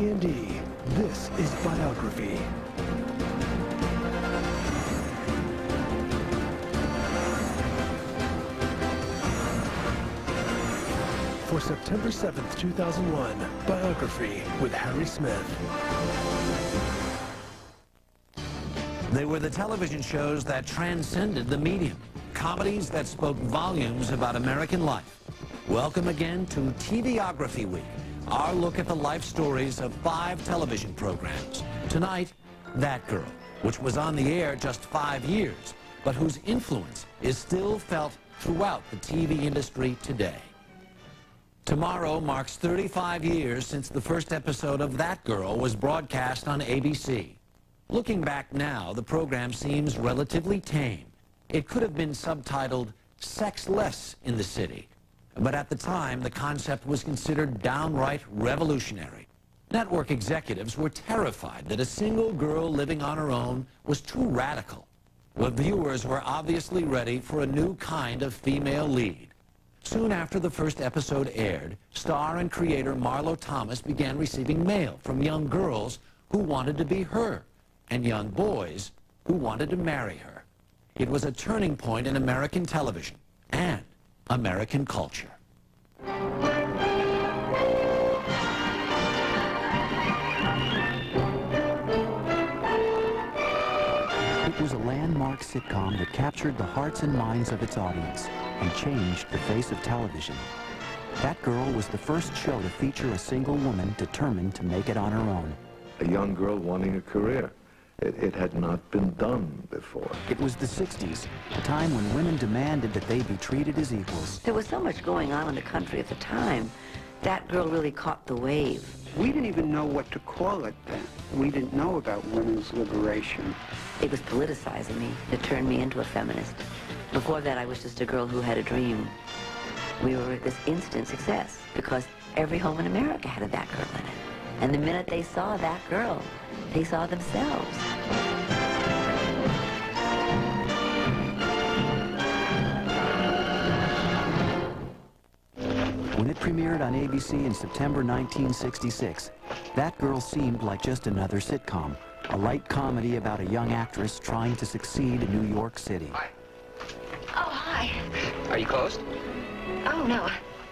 AD&E, this is Biography. For September 7th, 2001, Biography with Harry Smith. They were the television shows that transcended the medium, comedies that spoke volumes about American life. Welcome again to TVography Week, our look at the life stories of 5 television programs. Tonight, That Girl, which was on the air just 5 years, but whose influence is still felt throughout the TV industry today. Tomorrow marks 35 years since the first episode of That Girl was broadcast on ABC. Looking back now, the program seems relatively tame. It could have been subtitled Sex Less in the City, but at the time the concept was considered downright revolutionary. Network executives were terrified that a single girl living on her own was too radical. The viewers were obviously ready for a new kind of female lead. Soon after the first episode aired, star and creator Marlo Thomas began receiving mail from young girls who wanted to be her and young boys who wanted to marry her. It was a turning point in American television and American culture. It was a landmark sitcom that captured the hearts and minds of its audience and changed the face of television. That Girl was the first show to feature a single woman determined to make it on her own. A young girl wanting a career. It had not been done before. It was the 60s, a time when women demanded that they be treated as equals. There was so much going on in the country at the time. That Girl really caught the wave. We didn't even know what to call it then. We didn't know about women's liberation. It was politicizing me. It turned me into a feminist. Before that, I was just a girl who had a dream. We were this instant success because every home in America had a That Girl in it. And the minute they saw That Girl, they saw themselves. When it premiered on ABC in September 1966, That Girl seemed like just another sitcom, a light comedy about a young actress trying to succeed in New York City. Hi. Oh, hi. Are you closed? Oh, no,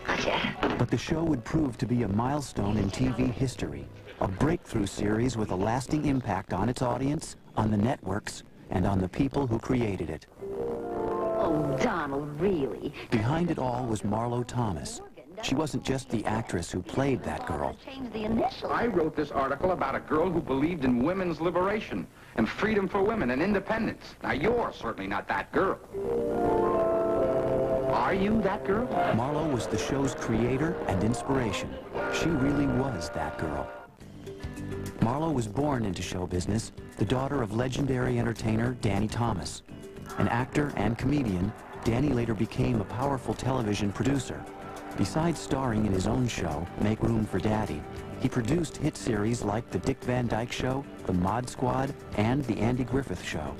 not yet. But the show would prove to be a milestone in TV history, a breakthrough series with a lasting impact on its audience, on the networks, and on the people who created it. Oh, Donald, really? Behind it all was Marlo Thomas. She wasn't just the actress who played That Girl. Change the initial. I wrote this article about a girl who believed in women's liberation and freedom for women and independence. Now, you're certainly not that girl. Are you that girl? Marlo was the show's creator and inspiration. She really was that girl. Marlo was born into show business, the daughter of legendary entertainer Danny Thomas. An actor and comedian, Danny later became a powerful television producer. Besides starring in his own show, Make Room for Daddy, he produced hit series like The Dick Van Dyke Show, The Mod Squad, and The Andy Griffith Show.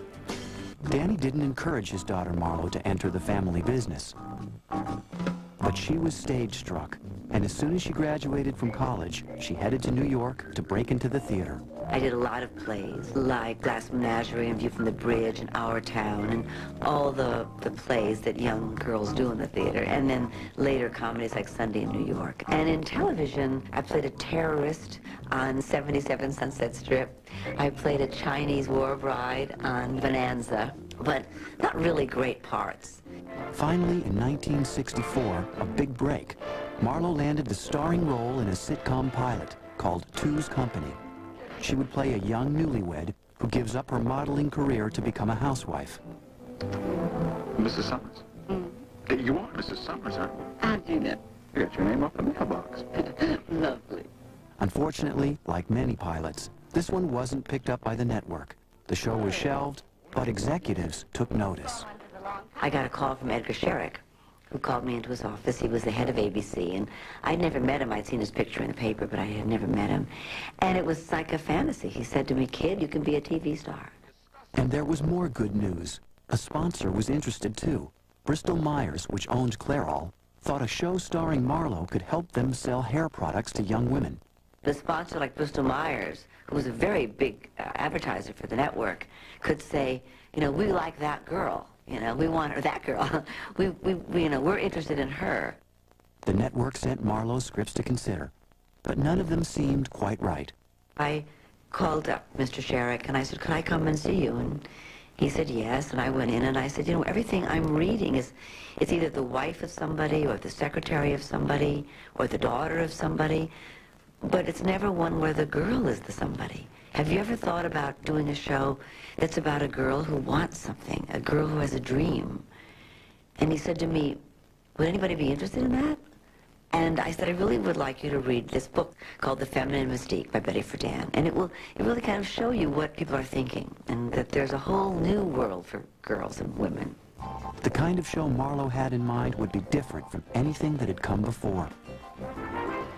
Danny didn't encourage his daughter Marlo to enter the family business. But she was stage-struck, and as soon as she graduated from college, she headed to New York to break into the theater. I did a lot of plays, like Glass Menagerie and View from the Bridge and Our Town, and all the plays that young girls do in the theater, and then later comedies like Sunday in New York. And in television, I played a terrorist on 77 Sunset Strip. I played a Chinese war bride on Bonanza, but not really great parts. Finally, in 1964, a big break. Marlo landed the starring role in a sitcom pilot called Two's Company. She would play a young newlywed who gives up her modeling career to become a housewife. Mrs. Summers? You are Mrs. Summers, aren't you? How'd you know? You got your name off the mailbox. Lovely. Unfortunately, like many pilots, this one wasn't picked up by the network. The show was shelved, but executives took notice. I got a call from Edgar Sherrick, who called me into his office. He was the head of ABC, and I'd never met him. I'd seen his picture in the paper, but I had never met him. And it was like a fantasy. He said to me, "Kid, you can be a TV star." And there was more good news. A sponsor was interested too. Bristol Myers, which owned Clairol, thought a show starring Marlo could help them sell hair products to young women. The sponsor, like Bristol Myers, who was a very big advertiser for the network, could say, you know, we like that girl. You know, we want her, that girl. You know, we're interested in her. The network sent Marlowe scripts to consider, but none of them seemed quite right. I called up Mr. Sherrick and I said, could I come and see you? And he said yes, and I went in and I said, you know, everything I'm reading is, it's either the wife of somebody or the secretary of somebody or the daughter of somebody, but it's never one where the girl is the somebody. Have you ever thought about doing a show that's about a girl who wants something, a girl who has a dream? And he said to me, would anybody be interested in that? And I said, I really would like you to read this book called The Feminine Mystique by Betty Friedan. And it really kind of show you what people are thinking, and that there's a whole new world for girls and women. The kind of show Marlowe had in mind would be different from anything that had come before.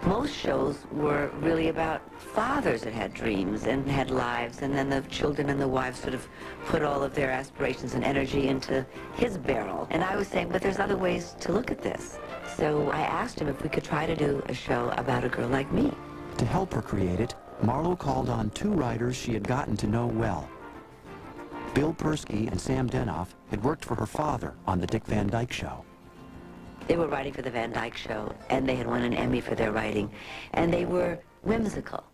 Most shows were really about fathers that had dreams and had lives, and then the children and the wives sort of put all of their aspirations and energy into his barrel. And I was saying, but there's other ways to look at this. So I asked him if we could try to do a show about a girl like me. To help her create it, Marlowe called on two writers she had gotten to know well. Bill Persky and Sam Denoff had worked for her father on The Dick Van Dyke Show. They were writing for The Van Dyke Show, and they had won an Emmy for their writing. And they were whimsical,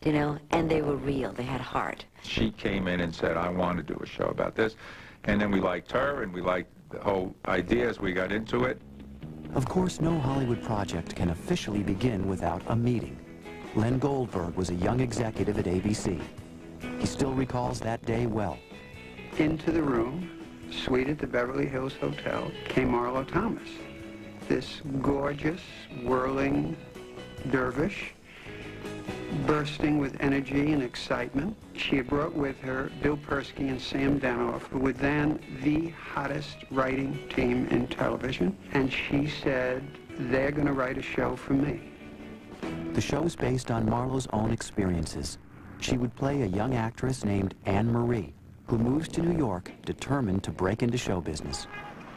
you know, and they were real. They had heart. She came in and said, I want to do a show about this. And then we liked her, and we liked the whole idea as we got into it. Of course, no Hollywood project can officially begin without a meeting. Len Goldberg was a young executive at ABC. He still recalls that day well. Into the room, suite at the Beverly Hills Hotel, came Marlo Thomas. This gorgeous, whirling dervish, bursting with energy and excitement. She had brought with her Bill Persky and Sam Denoff, who were then the hottest writing team in television. And she said, they're going to write a show for me. The show's based on Marlowe's own experiences. She would play a young actress named Anne Marie, who moves to New York determined to break into show business.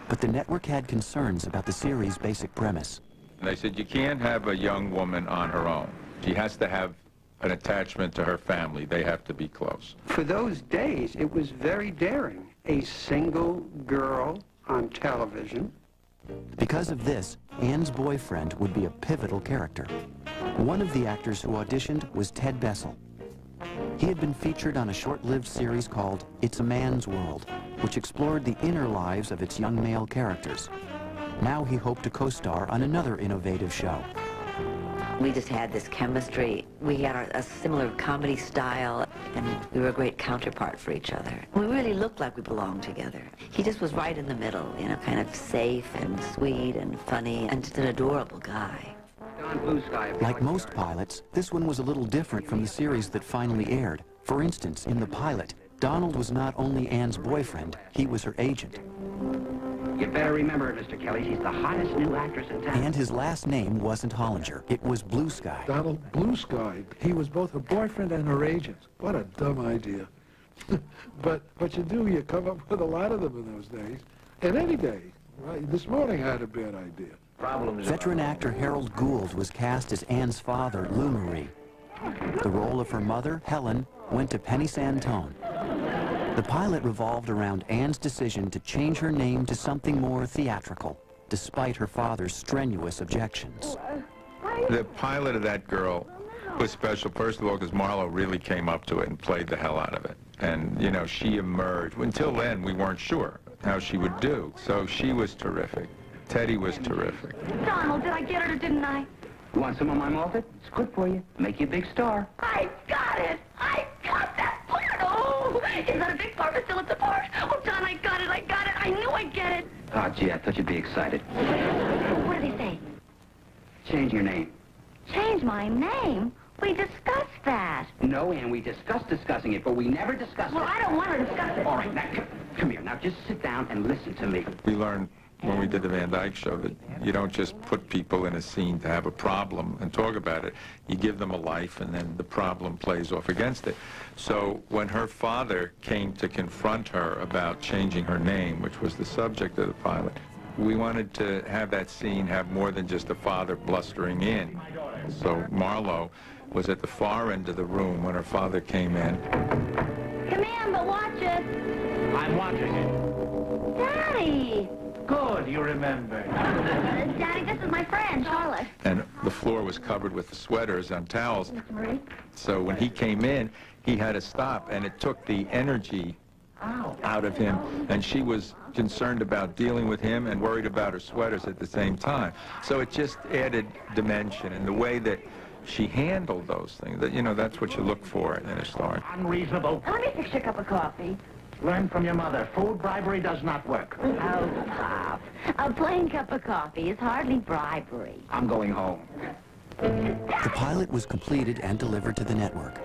But the network had concerns about the series' basic premise. They said, you can't have a young woman on her own. She has to have an attachment to her family. They have to be close. For those days, it was very daring. A single girl on television. Because of this, Anne's boyfriend would be a pivotal character. One of the actors who auditioned was Ted Bessel. He had been featured on a short-lived series called It's a Man's World, which explored the inner lives of its young male characters. Now he hoped to co-star on another innovative show. We just had this chemistry. We had a similar comedy style, and we were a great counterpart for each other. We really looked like we belonged together. He just was right in the middle, you know, kind of safe and sweet and funny, and just an adorable guy. Like most pilots, this one was a little different from the series that finally aired. For instance, in the pilot, Donald was not only Anne's boyfriend, he was her agent. You better remember it, Mr. Kelly. She's the hottest new actress in town. And his last name wasn't Hollinger. It was Blue Sky. Donald Blue Sky. He was both her boyfriend and her agent. What a dumb idea. But what you do, you come up with a lot of them in those days. And any day. Right? This morning I had a bad idea. Veteran actor Harold Gould was cast as Anne's father, Lou Marie. The role of her mother, Helen, went to Penny Santone. The pilot revolved around Anne's decision to change her name to something more theatrical, despite her father's strenuous objections. The pilot of that girl was special, first of all, because Marlo really came up to it and played the hell out of it. And, you know, she emerged. Until then, we weren't sure how she would do. So she was terrific. Teddy was terrific. Donald, did I get it or didn't I? You want some of my malted? It's good for you. Make you a big star. I got it! I got that part! Oh! Is that a big part or still it's a part? Oh, Don, I got it! I got it! I knew I'd get it! Oh, gee, I thought you'd be excited. What do they say? Change your name. Change my name? We discussed that. No, Ann, we discussed discussing it, but we never discussed Well, it. I don't want to discuss it. All right, now, come here. Now, just sit down and listen to me. We learned when we did the Van Dyke Show that you don't just put people in a scene to have a problem and talk about it. You give them a life, and then the problem plays off against it. So when her father came to confront her about changing her name, which was the subject of the pilot, we wanted to have that scene have more than just a father blustering in. So Marlo was at the far end of the room when her father came in. Come in, but watch it. I'm watching it. Daddy! Good, you remember. Daddy, this is my friend, Charlotte. And the floor was covered with sweaters and towels. Marie? So when he came in, he had to stop, and it took the energy out of him. And she was concerned about dealing with him and worried about her sweaters at the same time. So it just added dimension, and the way that she handled those things, that, you know, that's what you look for in a star. Unreasonable. Let me fix you a cup of coffee. Learn from your mother. Food bribery does not work. Oh, Pop. A plain cup of coffee is hardly bribery. I'm going home. The pilot was completed and delivered to the network.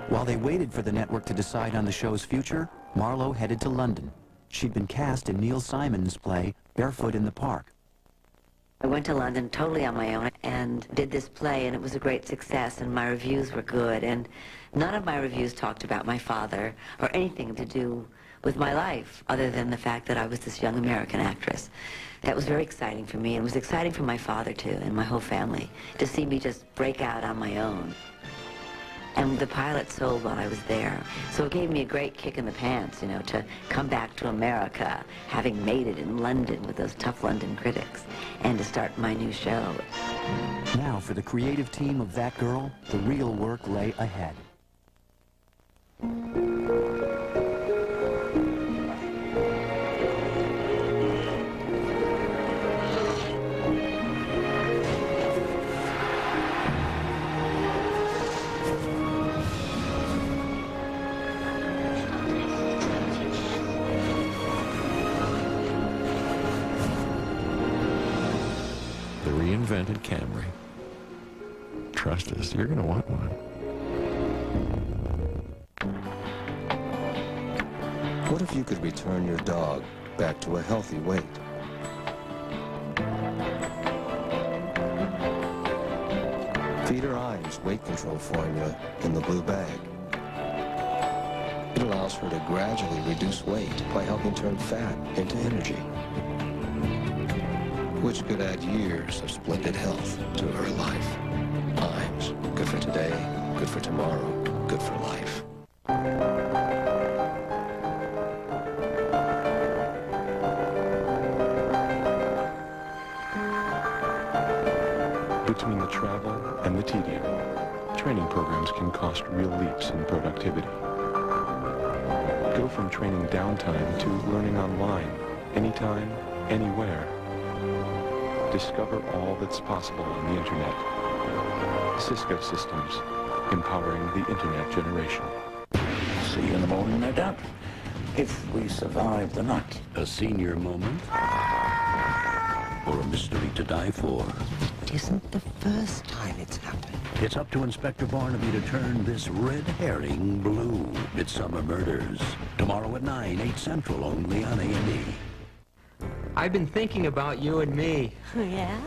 While they waited for the network to decide on the show's future, Marlo headed to London. She'd been cast in Neil Simon's play, Barefoot in the Park. I went to London totally on my own and did this play, and it was a great success, and my reviews were good, and none of my reviews talked about my father or anything to do with my life other than the fact that I was this young American actress. That was very exciting for me, and it was exciting for my father, too, and my whole family, to see me just break out on my own. And the pilot sold while I was there. So it gave me a great kick in the pants, you know, to come back to America, having made it in London with those tough London critics, and to start my new show. Now, for the creative team of That Girl, the real work lay ahead. Reinvented Camry. Trust us, you're gonna want one. What if you could return your dog back to a healthy weight? Feed her Ives weight control formula in the blue bag. It allows her to gradually reduce weight by helping turn fat into energy, which could add years of splendid health to her life. Ives, good for today, good for tomorrow, good for life. Between the travel and the tedium, training programs can cost real leaps in productivity. Go from training downtime to learning online, anytime, anywhere. Discover all that's possible on the internet. Cisco Systems, empowering the internet generation. See you in the morning, no doubt. If we survive the night. A senior moment? Or a mystery to die for? It isn't the first time it's happened. It's up to Inspector Barnaby to turn this red herring blue. Midsummer Murders. Tomorrow at 9, 8 Central, only on A&E. I've been thinking about you and me. Yeah?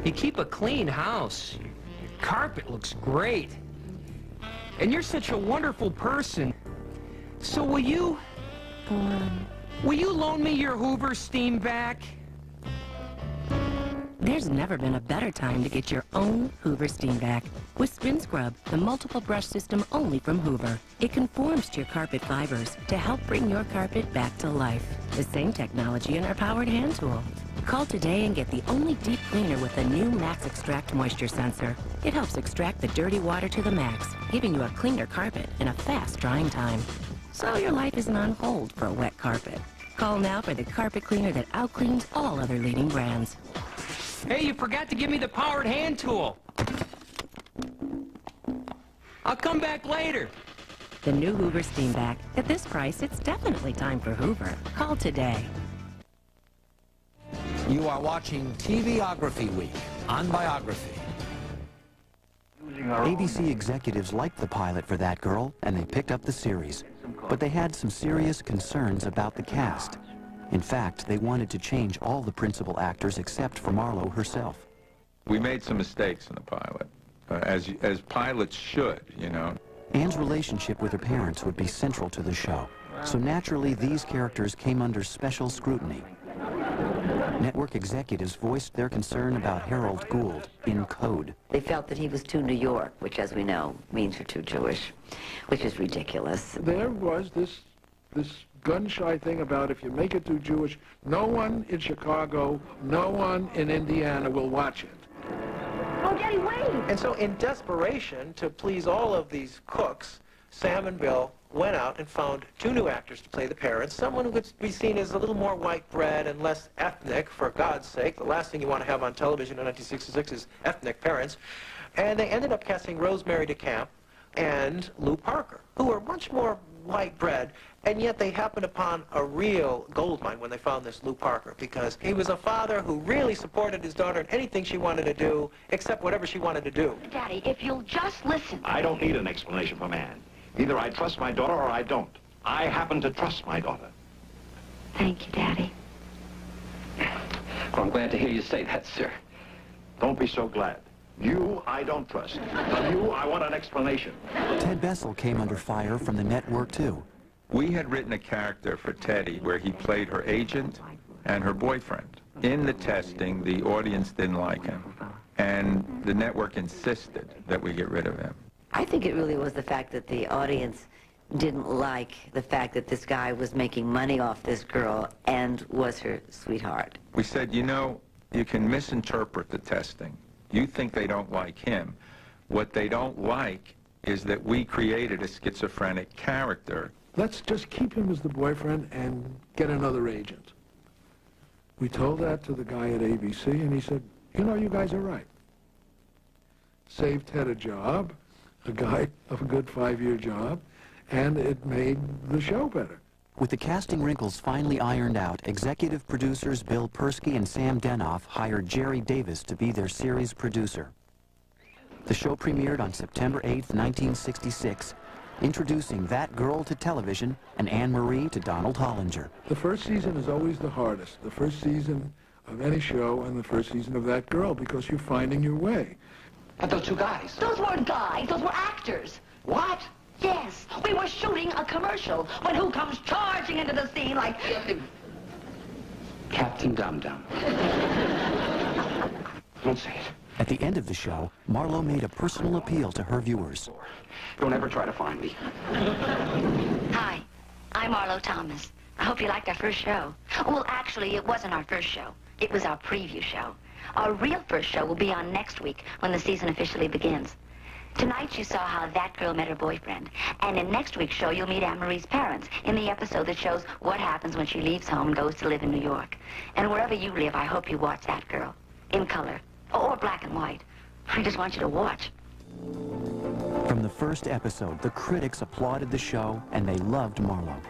You keep a clean house. Your carpet looks great. And you're such a wonderful person. So will you loan me your Hoover steam vac? There's never been a better time to get your own Hoover steam vac. With Spin Scrub, the multiple brush system only from Hoover. It conforms to your carpet fibers to help bring your carpet back to life. The same technology in our powered hand tool. Call today and get the only deep cleaner with the new Max Extract moisture sensor. It helps extract the dirty water to the max, giving you a cleaner carpet in a fast drying time. So your life isn't on hold for a wet carpet. Call now for the carpet cleaner that outcleans all other leading brands. Hey, you forgot to give me the powered hand tool. I'll come back later. The new Hoover steam vac. At this price, it's definitely time for Hoover. Call today. You are watching TVography Week on Biography. ABC executives liked the pilot for That Girl, and they picked up the series. But they had some serious concerns about the cast. In fact, they wanted to change all the principal actors except for Marlo herself. We made some mistakes in the pilot, as pilots should, you know. Anne's relationship with her parents would be central to the show, so naturally these characters came under special scrutiny. Network executives voiced their concern about Harold Gould in code. They felt that he was too New York, which, as we know, means you're too Jewish, which is ridiculous. There was this gun-shy thing about if you make it too Jewish, no one in Chicago, no one in Indiana will watch it. Oh, Daddy, wait! And so in desperation to please all of these cooks, Sam and Bill went out and found 2 new actors to play the parents, someone who could be seen as a little more white bread and less ethnic, for God's sake. The last thing you want to have on television in 1966 is ethnic parents. And they ended up casting Rosemary DeCamp and Lou Parker, who were much more white bread, and yet they happened upon a real goldmine when they found this Lou Parker, because he was a father who really supported his daughter in anything she wanted to do, except whatever she wanted to do. Daddy, if you'll just listen. I don't need an explanation from Anne. Either I trust my daughter or I don't. I happen to trust my daughter. Thank you, Daddy. Well, I'm glad to hear you say that, sir. Don't be so glad. You, I don't trust. From you, I want an explanation. Ted Bessel came under fire from the network, too. We had written a character for Teddy where he played her agent and her boyfriend. In the testing, the audience didn't like him, and the network insisted that we get rid of him. I think it really was the fact that the audience didn't like the fact that this guy was making money off this girl and was her sweetheart. We said, you know, you can misinterpret the testing. You think they don't like him. What they don't like is that we created a schizophrenic character. Let's just keep him as the boyfriend and get another agent. We told that to the guy at ABC, and he said, you know, you guys are right. Saved Ted a job, a guy of a good 5-year job, and it made the show better. With the casting wrinkles finally ironed out, executive producers Bill Persky and Sam Denoff hired Jerry Davis to be their series producer. The show premiered on September 8, 1966, introducing that girl to television and Anne-Marie to Donald Hollinger. The first season is always the hardest. The first season of any show and the first season of that girl, because you're finding your way. But those 2 guys. Those weren't guys, those were actors. What? Yes, we were shooting a commercial when who comes charging into the scene like... Captain Dum-Dum. Don't say it. At the end of the show, Marlowe made a personal appeal to her viewers. Don't ever try to find me. Hi, I'm Marlo Thomas. I hope you liked our first show. Well, actually, it wasn't our first show. It was our preview show. Our real first show will be on next week when the season officially begins. Tonight you saw how that girl met her boyfriend. And in next week's show, you'll meet Anne-Marie's parents in the episode that shows what happens when she leaves home and goes to live in New York. And wherever you live, I hope you watch that girl. In color. Or black and white. I just want you to watch. From the first episode, the critics applauded the show, and they loved Marlowe.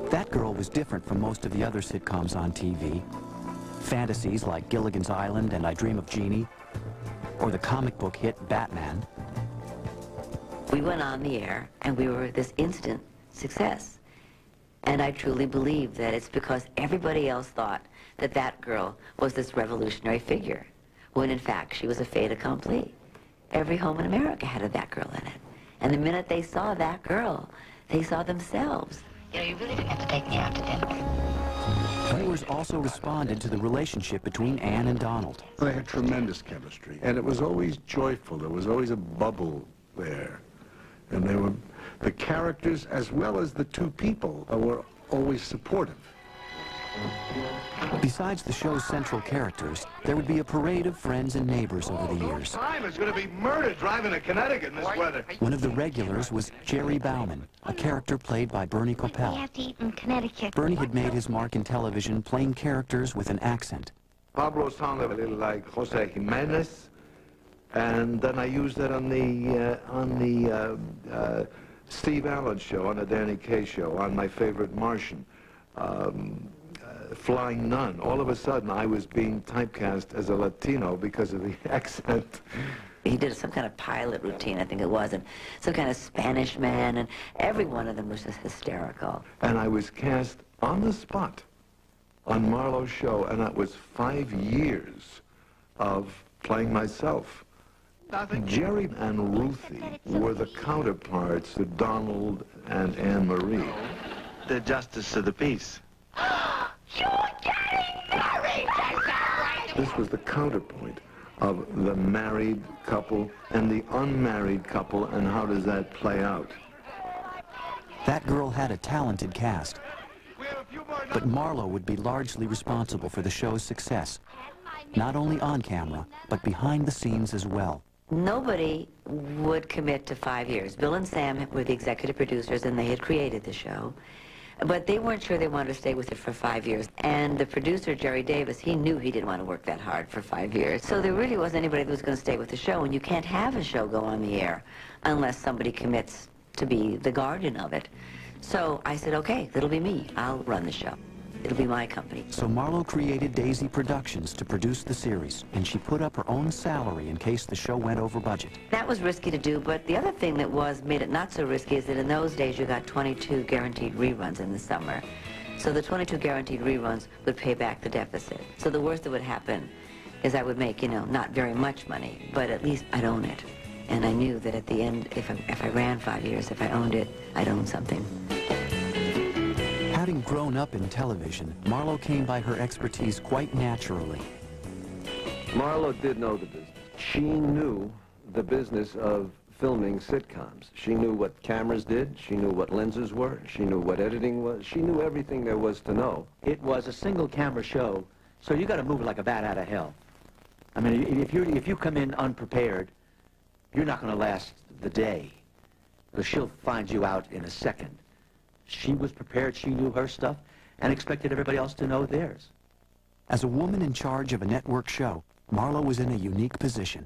That girl was different from most of the other sitcoms on TV. Fantasies like Gilligan's Island and I Dream of Jeannie, or the comic book hit Batman. We went on the air, and we were this instant success. And I truly believe that it's because everybody else thought that that girl was this revolutionary figure, when in fact she was a fait accompli. Every home in America had a that girl in it. And the minute they saw that girl, they saw themselves. You know, you really forgot to take me out to dinner. Viewers also responded to the relationship between Anne and Donald. They had tremendous chemistry, and it was always joyful. There was always a bubble there. And they were, the characters as well as the 2 people were always supportive. Besides the show's central characters, there would be a parade of friends and neighbors over the years. Time is going to be murdered driving to Connecticut in this weather. One of the regulars was Jerry Bauman, a character played by Bernie Coppell. We have to eat in Connecticut. Bernie had made his mark in television playing characters with an accent. Pablo sounded a little like Jose Jimenez, and then I used that on the Steve Allen show, on the Danny Kaye show, on My Favorite Martian. Flying Nun. All of a sudden, I was being typecast as a Latino because of the accent. He did some kind of pilot routine, I think it was, and some kind of Spanish man, and every one of them was just hysterical. And I was cast on the spot on Marlowe's show, and that was 5 years of playing myself. Jerry and Ruthie were the counterparts to Donald and Anne-Marie. The justice of the peace. You're getting married! This was the counterpoint of the married couple and the unmarried couple, and how does that play out? That girl had a talented cast, but Marlowe would be largely responsible for the show's success, not only on camera, but behind the scenes as well. Nobody would commit to 5 years. Bill and Sam were the executive producers, and they had created the show. But they weren't sure they wanted to stay with it for 5 years. And the producer, Jerry Davis, he knew he didn't want to work that hard for 5 years. So there really wasn't anybody that was going to stay with the show, and you can't have a show go on the air unless somebody commits to be the guardian of it. So I said, okay, that'll be me. I'll run the show. It'll be my company. So Marlowe created Daisy Productions to produce the series, and she put up her own salary in case the show went over budget. That was risky to do, but the other thing that made it not so risky is that in those days you got 22 guaranteed reruns in the summer. So the 22 guaranteed reruns would pay back the deficit. So the worst that would happen is I would make, not very much money, but at least I'd own it. And I knew that at the end, if I ran 5 years, if I owned it, I'd own something. Having grown up in television, Marlowe came by her expertise quite naturally. Marlowe did know the business. She knew the business of filming sitcoms. She knew what cameras did. She knew what lenses were. She knew what editing was. She knew everything there was to know. It was a single camera show, so you got to move it like a bat out of hell. I mean, if you come in unprepared, you're not going to last the day, because she'll find you out in a second. She was prepared, she knew her stuff, and expected everybody else to know theirs. As a woman in charge of a network show, Marlowe was in a unique position.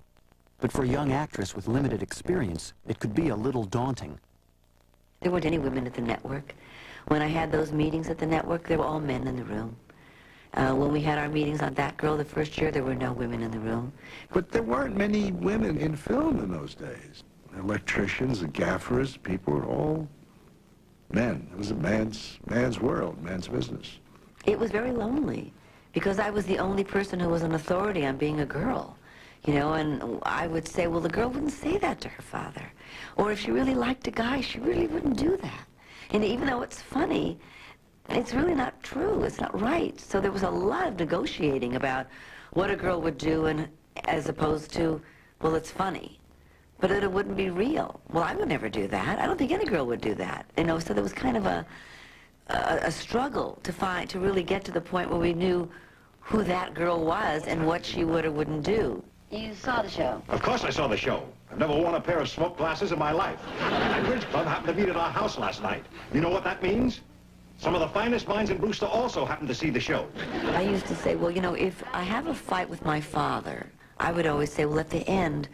But for a young actress with limited experience, it could be a little daunting. There weren't any women at the network. When I had those meetings at the network, there were all men in the room. When we had our meetings on That Girl the first year, there were no women in the room. But there weren't many women in film in those days. Electricians and gaffers, people were all men. It was a man's world, man's business. It was very lonely, because I was the only person who was an authority on being a girl. And I would say, well, the girl wouldn't say that to her father. Or if she really liked a guy, she really wouldn't do that. And even though it's funny, it's really not true. It's not right. So there was a lot of negotiating about what a girl would do, and as opposed to, well, it's funny. But it wouldn't be real. Well, I would never do that. I don't think any girl would do that. So there was kind of a struggle to really get to the point where we knew who that girl was and what she would or wouldn't do. You saw the show? Of course I saw the show. I've never worn a pair of smoke glasses in my life. And Bridge Club happened to meet at our house last night. You know what that means? Some of the finest minds in Brewster also happened to see the show. I used to say, well, if I have a fight with my father, I would always say, well, at the end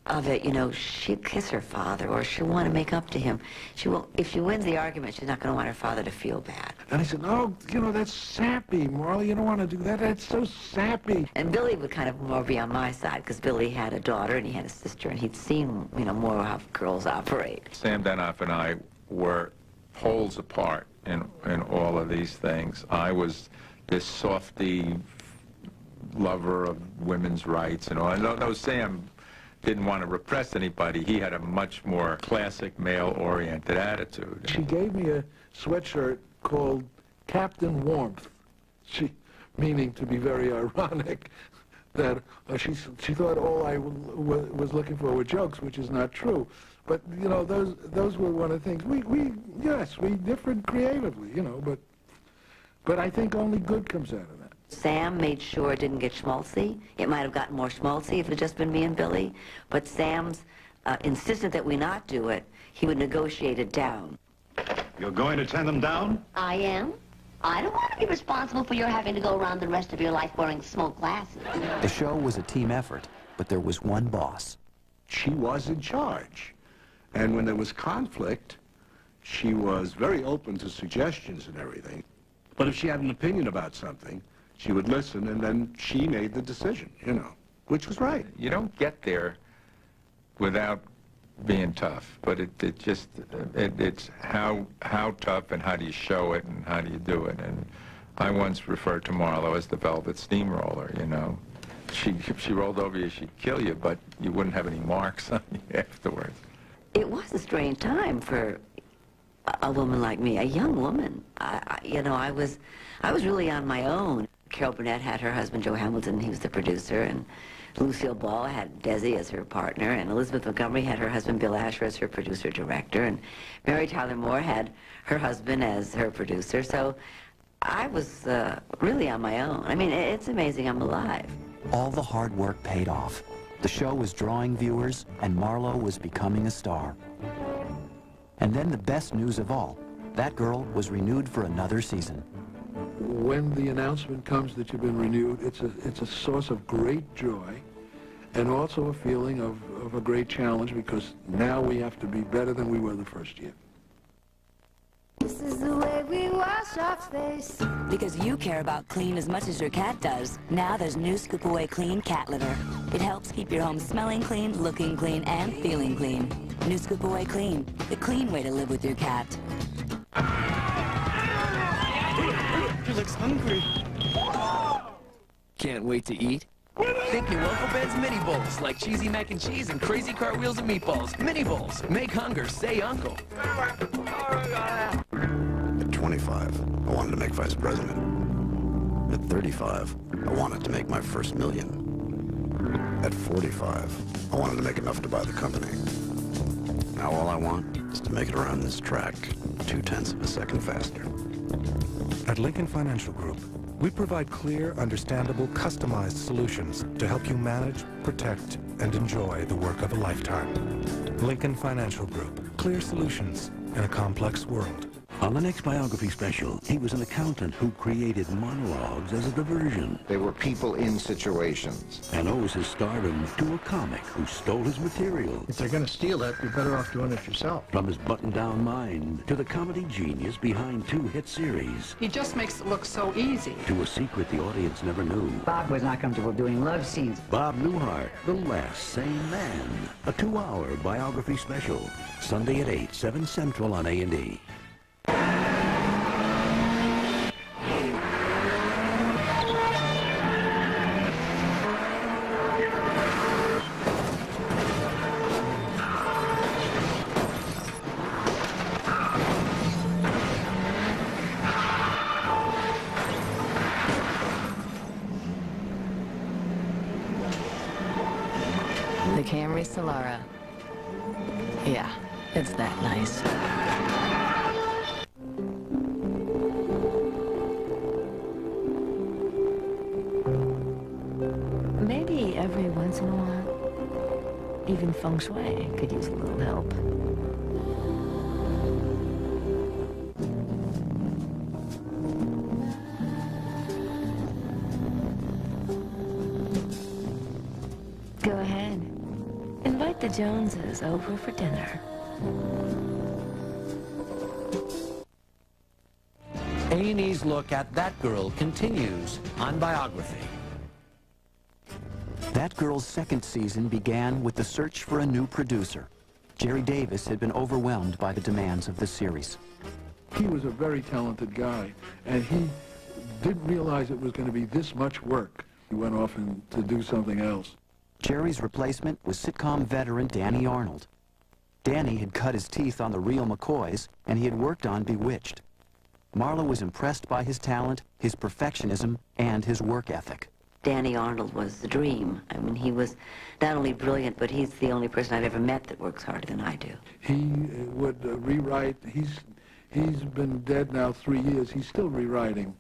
of it, she'd kiss her father, or she'll want to make up to him. She won't, if she wins the argument, she's not going to want her father to feel bad. And I said, no, that's sappy, Marlowe. You don't want to do that. That's so sappy. And Billy would kind of more be on my side, because Billy had a daughter and he had a sister, and he'd seen, more how girls operate. Sam Denoff and I were poles apart in all of these things. I was this softy lover of women's rights and all. And though Sam didn't want to repress anybody, he had a much more classic male-oriented attitude. She gave me a sweatshirt called Captain Warmth, meaning to be very ironic, that she thought all I was looking for were jokes, which is not true. But, those were one of the things. We differed creatively, but I think only good comes out of that. Sam made sure it didn't get schmaltzy. It might have gotten more schmaltzy if it had just been me and Billy, but Sam's insistent that we not do it. He would negotiate it down. You're going to turn them down? I am. I don't want to be responsible for your having to go around the rest of your life wearing smoke glasses. The show was a team effort, but there was one boss. She was in charge. And when there was conflict, she was very open to suggestions and everything. But if she had an opinion about something, she would listen, and then she made the decision, which was right. You don't get there without being tough, but it's how tough and how do you show it and how do you do it. And I once referred to Marlowe as the velvet steamroller, If she rolled over you, she'd kill you, but you wouldn't have any marks on you afterwards. It was a strange time for a woman like me, a young woman. I was really on my own. Carol Burnett had her husband, Joe Hamilton. He was the producer. And Lucille Ball had Desi as her partner. And Elizabeth Montgomery had her husband, Bill Asher, as her producer-director. And Mary Tyler Moore had her husband as her producer. So I was really on my own. I mean, it's amazing I'm alive. All the hard work paid off. The show was drawing viewers, and Marlo was becoming a star. And then the best news of all, That Girl was renewed for another season. When the announcement comes that you've been renewed, it's a source of great joy and also a feeling of a great challenge, because now we have to be better than we were the first year. This is the way we wash our face. Because you care about clean as much as your cat does. Now there's new Scoop Away Clean cat litter. It helps keep your home smelling clean, looking clean, and feeling clean. New Scoop Away Clean, the clean way to live with your cat. He looks hungry. Can't wait to eat? Think your Uncle Ben's mini bowls, like cheesy mac and cheese and crazy cartwheels and meatballs. Mini bowls. Make hunger say uncle. At 25, I wanted to make vice president. At 35, I wanted to make my first million. At 45, I wanted to make enough to buy the company. Now all I want is to make it around this track 0.2 of a second faster. At Lincoln Financial Group, we provide clear, understandable, customized solutions to help you manage, protect, and enjoy the work of a lifetime. Lincoln Financial Group. Clear solutions in a complex world. On the next Biography special, he was an accountant who created monologues as a diversion. They were people in situations. And owes his stardom to a comic who stole his material. If they're going to steal it, you're better off doing it yourself. From his button-down mind to the comedy genius behind 2 hit series. He just makes it look so easy. To a secret the audience never knew. Bob was not comfortable doing love scenes. Bob Newhart, the last sane man. A 2-hour Biography special. Sunday at 8, 7 Central on A&E. The Camry Solara. Yeah, it's that nice. Maybe every once in a while, even feng shui could use a little help. Go ahead. Invite the Joneses over for dinner. A&E's look at That Girl continues on Biography. That Girl's second season began with the search for a new producer. Jerry Davis had been overwhelmed by the demands of the series. He was a very talented guy, and he didn't realize it was going to be this much work. He went off to do something else. Jerry's replacement was sitcom veteran Danny Arnold. Danny had cut his teeth on The Real McCoys, and he had worked on Bewitched. Marlo was impressed by his talent, his perfectionism, and his work ethic. Danny Arnold was the dream. I mean, he was not only brilliant, but he's the only person I've ever met that works harder than I do. He would rewrite. He's been dead now 3 years. He's still rewriting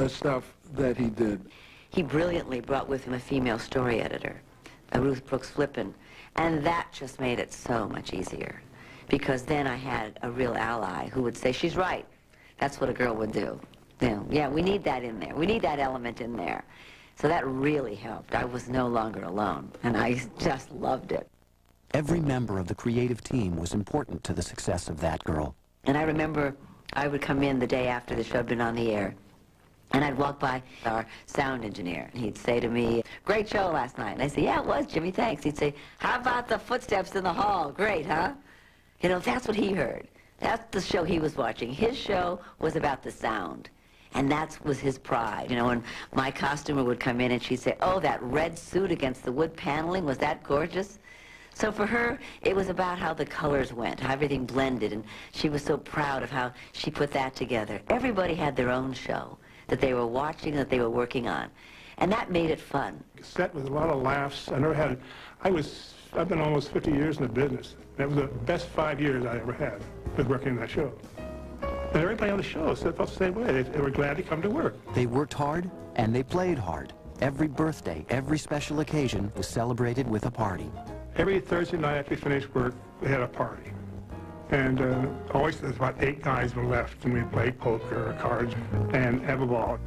stuff that he did. He brilliantly brought with him a female story editor, Ruth Brooks Flippin, and that just made it so much easier, because then I had a real ally who would say, she's right. That's what a girl would do. You know, yeah, we need that in there. We need that element in there. So that really helped. I was no longer alone, and I just loved it. Every member of the creative team was important to the success of That Girl. And I remember I would come in the day after the show had been on the air, and I'd walk by our sound engineer, and he'd say to me, great show last night. And I'd say, yeah, it was, Jimmy, thanks. He'd say, how about the footsteps in the hall? Great, huh? You know, that's what he heard. That's the show he was watching. His show was about the sound. And that was his pride. You know, when my costumer would come in and she'd say, oh, that red suit against the wood paneling, was that gorgeous? So for her, it was about how the colors went, how everything blended, and she was so proud of how she put that together. Everybody had their own show. that they were watching, that they were working on. And that made it fun. Set with a lot of laughs. I've been almost 50 years in the business. That was the best 5 years I ever had with working on that show. And everybody on the show felt the same way. They were glad to come to work. They worked hard and they played hard. Every birthday, every special occasion was celebrated with a party. Every Thursday night after we finished work, we had a party. And always there's about 8 guys were left, and we played poker or cards and have a ball.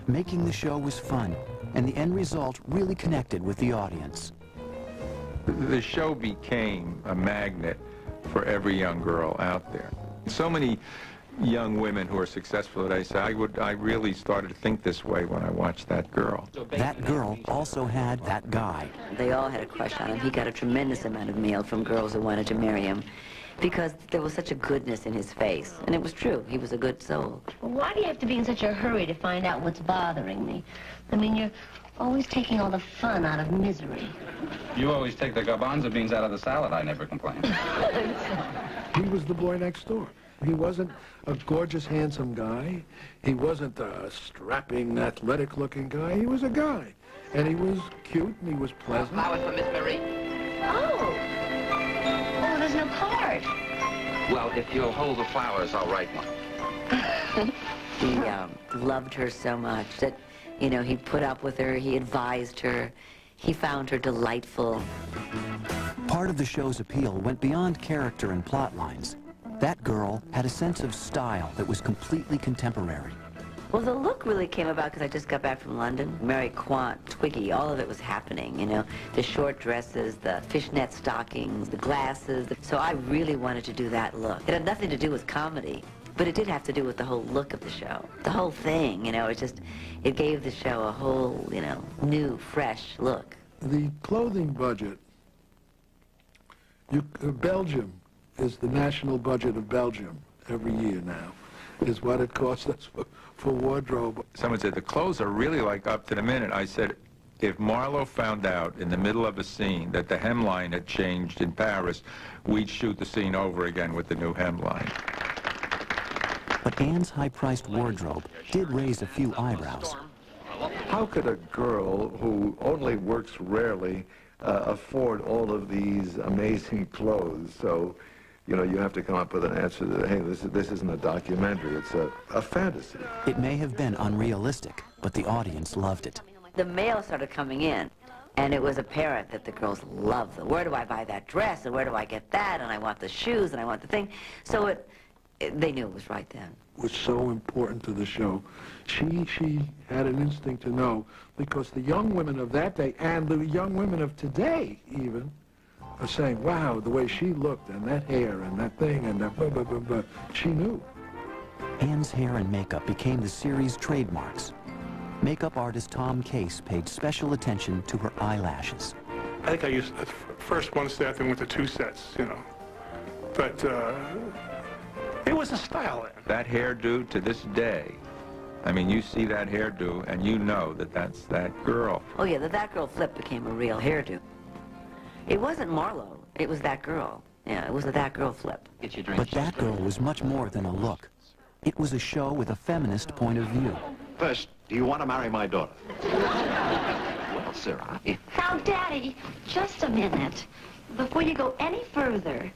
Making the show was fun, and the end result really connected with the audience. The show became a magnet for every young girl out there. So many young women who are successful today say, I really started to think this way when I watched That Girl. That girl also had that guy. They all had a crush on him. He got a tremendous amount of mail from girls who wanted to marry him because there was such a goodness in his face. And it was true. He was a good soul. Well, why do you have to be in such a hurry to find out what's bothering me? I mean, you're always taking all the fun out of misery. You always take the garbanzo beans out of the salad. I never complain. He was the boy next door. He wasn't a gorgeous, handsome guy. He wasn't a strapping, athletic-looking guy. He was a guy. And he was cute, and he was pleasant. Flowers for Miss Marie? Oh. Oh, there's no card. Well, if you'll hold the flowers, I'll write one. He loved her so much that, you know, he put up with her, he advised her, he found her delightful. Part of the show's appeal went beyond character and plot lines. That girl had a sense of style that was completely contemporary. Well, the look really came about because I just got back from London. Mary Quant, Twiggy, all of it was happening, you know. The short dresses, the fishnet stockings, the glasses. So I really wanted to do that look. It had nothing to do with comedy, but it did have to do with the whole look of the show. The whole thing, you know, it gave the show a whole, you know, new, fresh look. The clothing budget, Belgium is the national budget of Belgium every year now, is what it costs us for wardrobe. Someone said, the clothes are really like up to the minute. I said, if Marlowe found out in the middle of a scene that the hemline had changed in Paris, we'd shoot the scene over again with the new hemline. But Anne's high-priced wardrobe did raise a few eyebrows. How could a girl who only works rarely afford all of these amazing clothes? So, you know, you have to come up with an answer that, hey, this isn't a documentary, it's a fantasy. It may have been unrealistic, but the audience loved it. The mail started coming in, and it was apparent that the girls loved them. Where do I buy that dress, and where do I get that, and I want the shoes, and I want the thing. So they knew it was right then. It was so important to the show. She had an instinct to know, because the young women of that day, and the young women of today even, are saying, wow, the way she looked, and that hair, and that thing, and that blah, blah, blah, blah. She knew. Anne's hair and makeup became the series' trademarks. Makeup artist Tom Case paid special attention to her eyelashes. I think I used the first one set, then went to 2 sets, you know. But it was a style then. That hairdo to this day, I mean, you see that hairdo, and you know that that's that girl. Oh, yeah, the That Girl flip became a real hairdo. It wasn't Marlowe. It was That Girl. Yeah, it was the That Girl flip. But That Girl was much more than a look. It was a show with a feminist point of view. First, do you want to marry my daughter? Well, sir, Now, Daddy, just a minute. Before you go any further,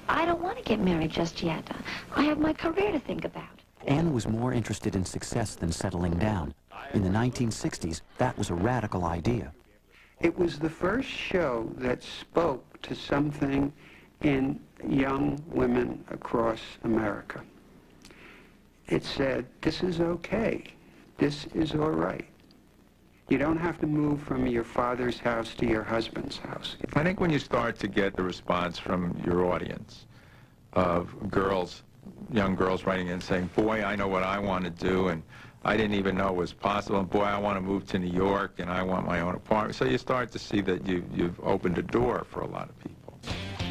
I don't want to get married just yet. I have my career to think about. Anne was more interested in success than settling down. In the 1960s, that was a radical idea. It was the first show that spoke to something in young women across America. It said, this is okay. This is all right. You don't have to move from your father's house to your husband's house. I think when you start to get the response from your audience of girls, young girls writing in saying, boy, I know what I want to do, and I didn't even know it was possible, and boy, I want to move to New York, and I want my own apartment. So you start to see that you've opened a door for a lot of people.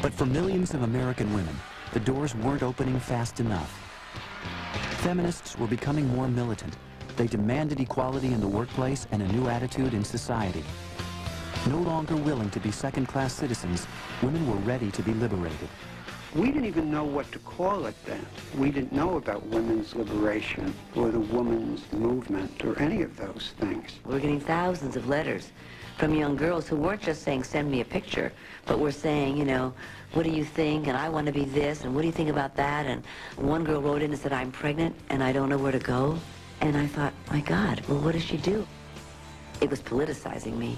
But for millions of American women, the doors weren't opening fast enough. Feminists were becoming more militant. They demanded equality in the workplace and a new attitude in society. No longer willing to be second-class citizens, women were ready to be liberated. We didn't even know what to call it then. We didn't know about women's liberation or the women's movement or any of those things. We're getting thousands of letters from young girls who weren't just saying, send me a picture, but were saying, you know, what do you think, and I want to be this, and what do you think about that? And one girl wrote in and said, I'm pregnant, and I don't know where to go. And I thought, my God, well, what does she do? It was politicizing me,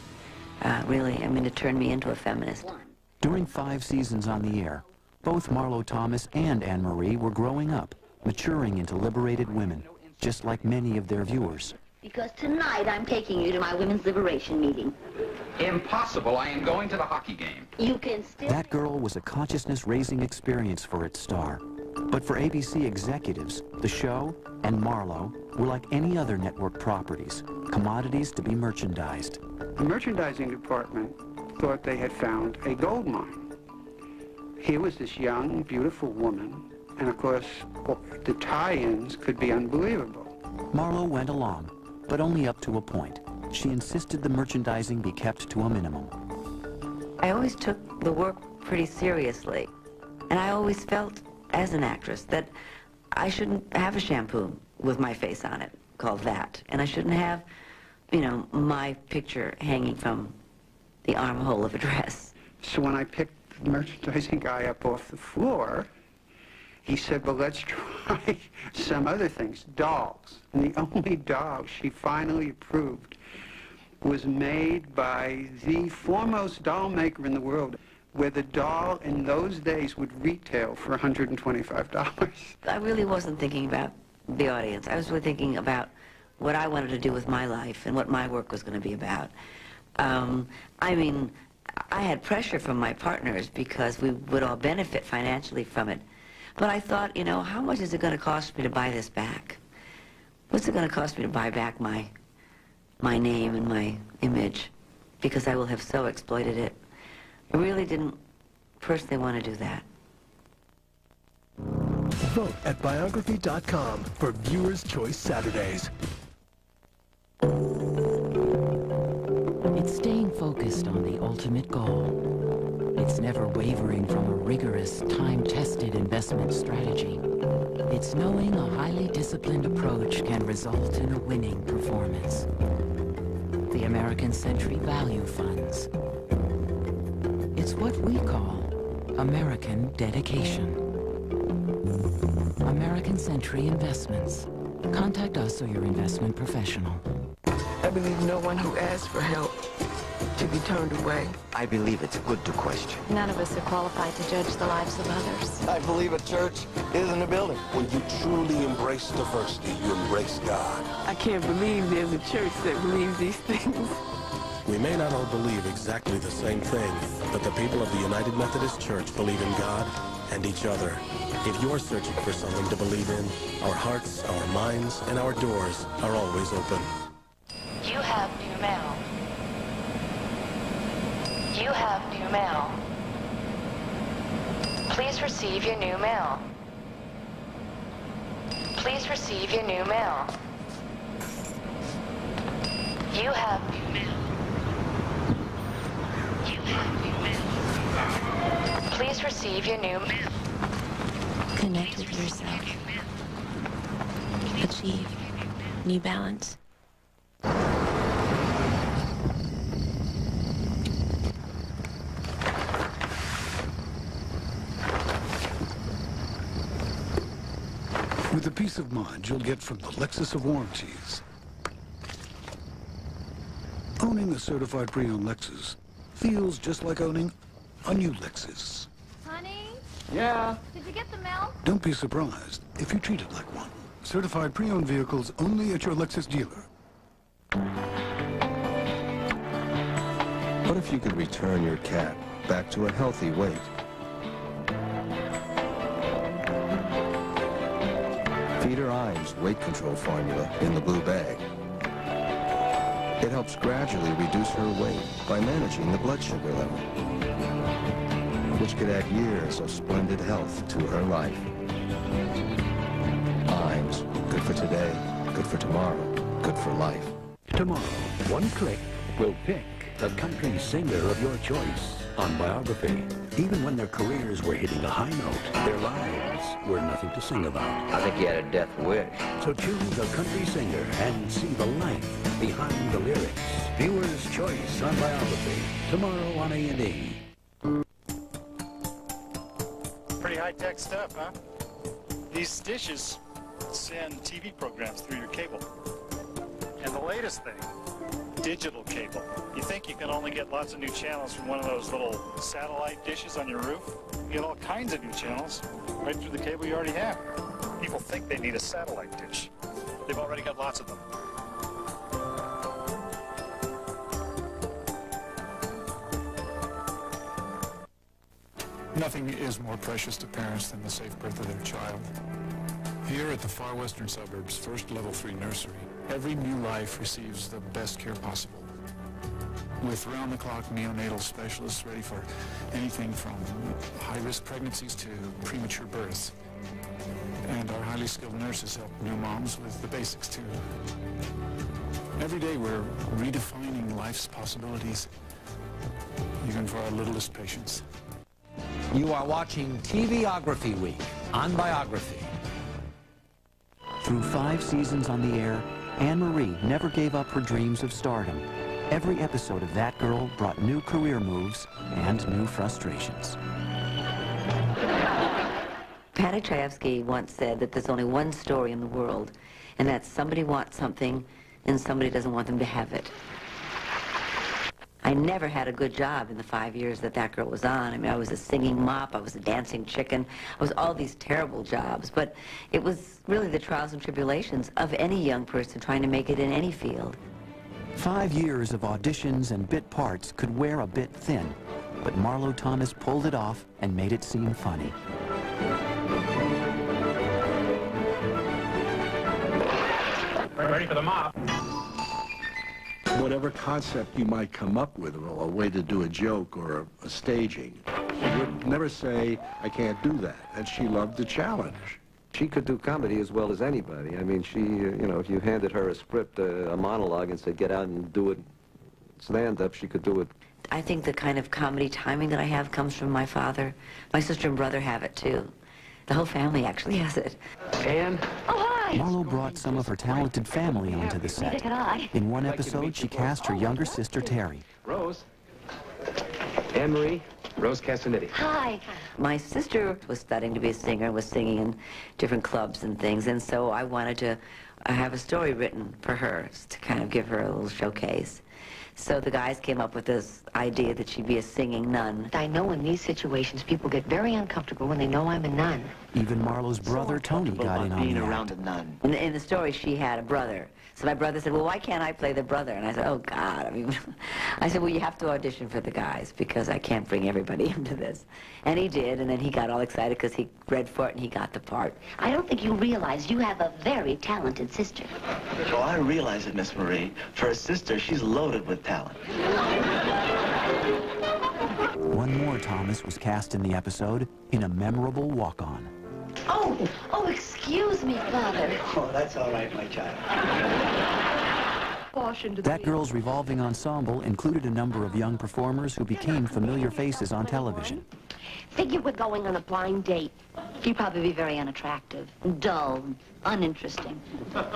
really. I mean, it turned me into a feminist. During 5 seasons on the air, both Marlo Thomas and Anne-Marie were growing up, maturing into liberated women, just like many of their viewers. Because tonight I'm taking you to my women's liberation meeting. Impossible. I am going to the hockey game. You can still... That Girl was a consciousness-raising experience for its star. But for ABC executives, the show and Marlo were like any other network properties, commodities to be merchandised. The merchandising department thought they had found a gold mine. Here was this young, beautiful woman, and of course, the tie-ins could be unbelievable. Marlo went along, but only up to a point. She insisted the merchandising be kept to a minimum. I always took the work pretty seriously, and I always felt, as an actress, that I shouldn't have a shampoo with my face on it, called that, and I shouldn't have, you know, my picture hanging from the armhole of a dress. So when I picked the merchandising guy up off the floor, he said, well, let's try some other things, dolls. And the only doll she finally approved was made by the foremost doll maker in the world, where the doll in those days would retail for $125. I really wasn't thinking about the audience. I was really thinking about what I wanted to do with my life and what my work was going to be about. I mean, I had pressure from my partners because we would all benefit financially from it. But I thought, you know, how much is it going to cost me to buy this back? What's it going to cost me to buy back my name and my image? Because I will have so exploited it. I really didn't personally want to do that. Vote at Biography.com for Viewers' Choice Saturdays. It's staying focused on the ultimate goal. It's never wavering from a rigorous, time-tested investment strategy. It's knowing a highly disciplined approach can result in a winning performance. The American Century Value Funds. It's what we call American dedication. American Century Investments. Contact us or your investment professional. I believe no one who asks for help should be turned away. I believe it's good to question. None of us are qualified to judge the lives of others. I believe a church isn't a building. When you truly embrace diversity, you embrace God. I can't believe there's a church that believes these things. We may not all believe exactly the same thing, but the people of the United Methodist Church believe in God and each other. If you're searching for something to believe in, our hearts, our minds, and our doors are always open. You have new mail. You have new mail. Please receive your new mail. Please receive your new mail. You have new mail. You have new mail. Please receive your new mail. Connect with yourself. Achieve New Balance. With the peace of mind you'll get from the Lexus of warranties. Owning a certified pre-owned Lexus feels just like owning a new Lexus. Honey? Yeah? Did you get the mail? Don't be surprised if you treat it like one. Certified pre-owned vehicles only at your Lexus dealer. What if you could return your cat back to a healthy weight? Feed her Ives weight control formula in the blue bag. It helps gradually reduce her weight by managing the blood sugar level, which could add years of splendid health to her life. Ives, good for today, good for tomorrow, good for life. Tomorrow, one click will pick the country singer of your choice. On Biography, even when their careers were hitting a high note, their lives were nothing to sing about. I think he had a death wish. So choose a country singer and see the life behind the lyrics. Viewer's Choice on Biography, tomorrow on A&E. Pretty high-tech stuff, huh? These dishes send TV programs through your cable. And the latest thing, digital cable. You think you can only get lots of new channels from one of those little satellite dishes on your roof? You get all kinds of new channels right through the cable you already have. People think they need a satellite dish. They've already got lots of them. Nothing is more precious to parents than the safe birth of their child. Here at the far western suburbs' first level 3 nursery, every new life receives the best care possible. With round-the-clock neonatal specialists ready for anything from high-risk pregnancies to premature births. And our highly skilled nurses help new moms with the basics too. Every day we're redefining life's possibilities, even for our littlest patients. You are watching TVography Week on Biography. Through 5 seasons on the air, Anne-Marie never gave up her dreams of stardom. Every episode of That Girl brought new career moves and new frustrations. Patty Chayefsky once said that there's only one story in the world, and that's somebody wants something and somebody doesn't want them to have it. I never had a good job in the 5 years that That Girl was on. I mean, I was a singing mop, I was a dancing chicken, I was all these terrible jobs, but it was really the trials and tribulations of any young person trying to make it in any field. 5 years of auditions and bit parts could wear a bit thin, but Marlo Thomas pulled it off and made it seem funny. Ready for the mop. Whatever concept you might come up with, or a way to do a joke or a staging, she would never say, I can't do that. And she loved the challenge. She could do comedy as well as anybody. I mean, she, you know, if you handed her a script, a monologue, and said, get out and do it, stand-up, she could do it. I think the kind of comedy timing that I have comes from my father. My sister and brother have it, too. The whole family actually has it. Anne? Oh, hi! Marlo brought some of her talented family onto the set. In one episode, she cast her younger sister, Terry. Rose. Anne-Marie. Rose Castanetti. Hi. My sister was studying to be a singer, was singing in different clubs and things, and so I wanted to have a story written for her to kind of give her a little showcase. So the guys came up with this idea that she'd be a singing nun. I know in these situations people get very uncomfortable when they know I'm a nun. Even Marlo's brother, Tony, got in on the act. a nun. In the story, she had a brother. So my brother said, well, why can't I play the brother? And I said, oh, God. I mean, I said, well, you have to audition for the guys because I can't bring everybody into this. And he did, and then he got all excited because he read for it and he got the part. I don't think you realize you have a very talented sister. Oh, I realize it, Miss Marie. For a sister, she's loaded with talent. One more Thomas was cast in the episode in a memorable walk-on. Oh, excuse me, Father. Oh, that's all right, my child. That Girl's revolving ensemble included a number of young performers who became familiar faces on television. Figure we're going on a blind date. You'd probably be very unattractive, dull, uninteresting.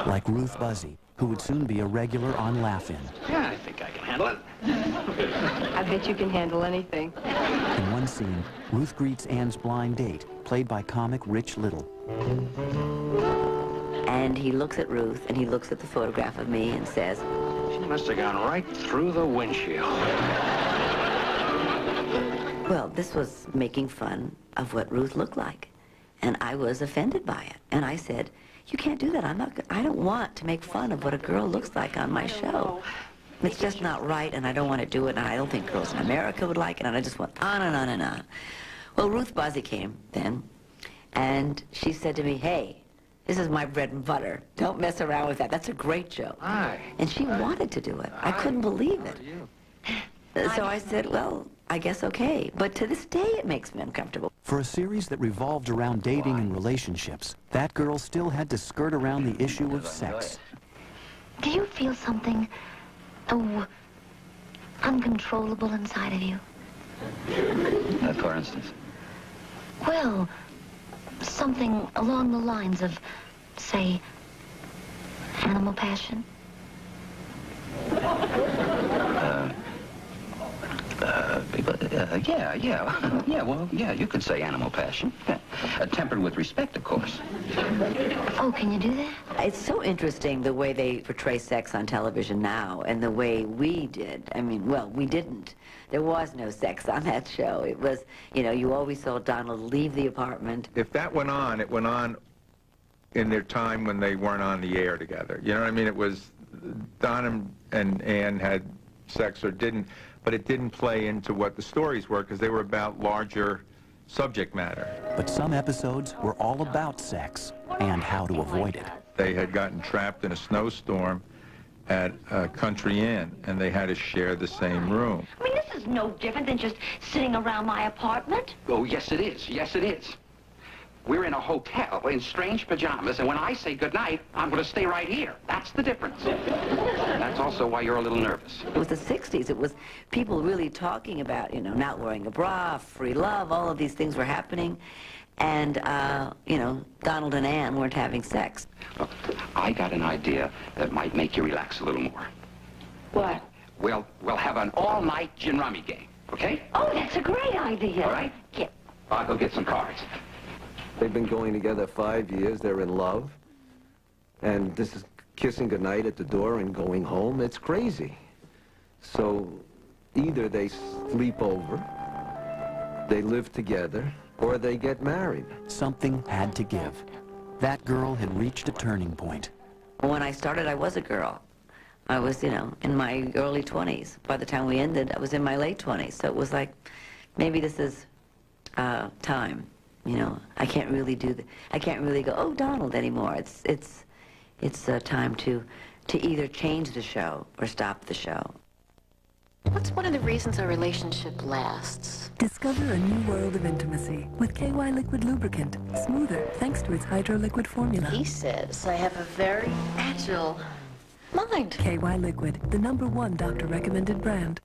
Like Ruth Buzzy, who would soon be a regular on Laugh-In. Yeah, I think I can handle it. I bet you can handle anything. In one scene, Ruth greets Anne's blind date, played by comic Rich Little. And he looks at Ruth, and he looks at the photograph of me and says, She must have gone right through the windshield. well, this was making fun of what Ruth looked like. And I was offended by it. And I said, you can't do that. I don't want to make fun of what a girl looks like on my show. It's just not right, and I don't want to do it, and I don't think girls in America would like it, and I just went on and on and on. Well, Ruth Buzzy came then, and she said to me, hey, this is my bread and butter. Don't mess around with that. That's a great joke. Hi. And she wanted to do it. I couldn't believe it. So I said, well, I guess okay. But to this day, it makes me uncomfortable. For a series that revolved around dating and relationships, That Girl still had to skirt around the issue of sex. Do you feel something, uncontrollable inside of you? For instance? Well, something along the lines of, say, animal passion. Yeah, you could say animal passion. Tempered with respect, of course. Oh, can you do that? It's so interesting the way they portray sex on television now and the way we did. I mean, well, we didn't. There was no sex on that show. It was, you know, you always saw Donald leave the apartment. If that went on, it went on in their time when they weren't on the air together. You know what I mean? It was Don and Ann had sex or didn't, but it didn't play into what the stories were because they were about larger subject matter. But some episodes were all about sex and how to avoid it. They had gotten trapped in a snowstorm at a country inn, and they had to share the same room. I mean, this is no different than just sitting around my apartment. Oh, yes, it is. Yes, it is. We're in a hotel in strange pajamas, and when I say goodnight, I'm going to stay right here. That's the difference. That's also why you're a little nervous. It was the 60s. It was people really talking about, you know, not wearing a bra, free love, all of these things were happening. And, you know, Donald and Ann weren't having sex. Look, I got an idea that might make you relax a little more. What? We'll have an all-night gin rummy game, okay? Oh, that's a great idea. All right? Yeah. I'll go get some cards. They've been going together 5 years. They're in love. And this is kissing goodnight at the door and going home. It's crazy. So either they sleep over, they live together, or they get married. Something had to give. That girl had reached a turning point. When I started, I was a girl. I was, you know, in my early 20s. By the time we ended, I was in my late 20s. So it was like, maybe this is time. You know, I can't really do I can't really go, oh, Donald anymore. It's time to either change the show or stop the show. What's one of the reasons a relationship lasts? Discover a new world of intimacy with KY Liquid Lubricant. Smoother thanks to its hydro-liquid formula. He says I have a very agile mind. KY Liquid, the #1 doctor-recommended brand.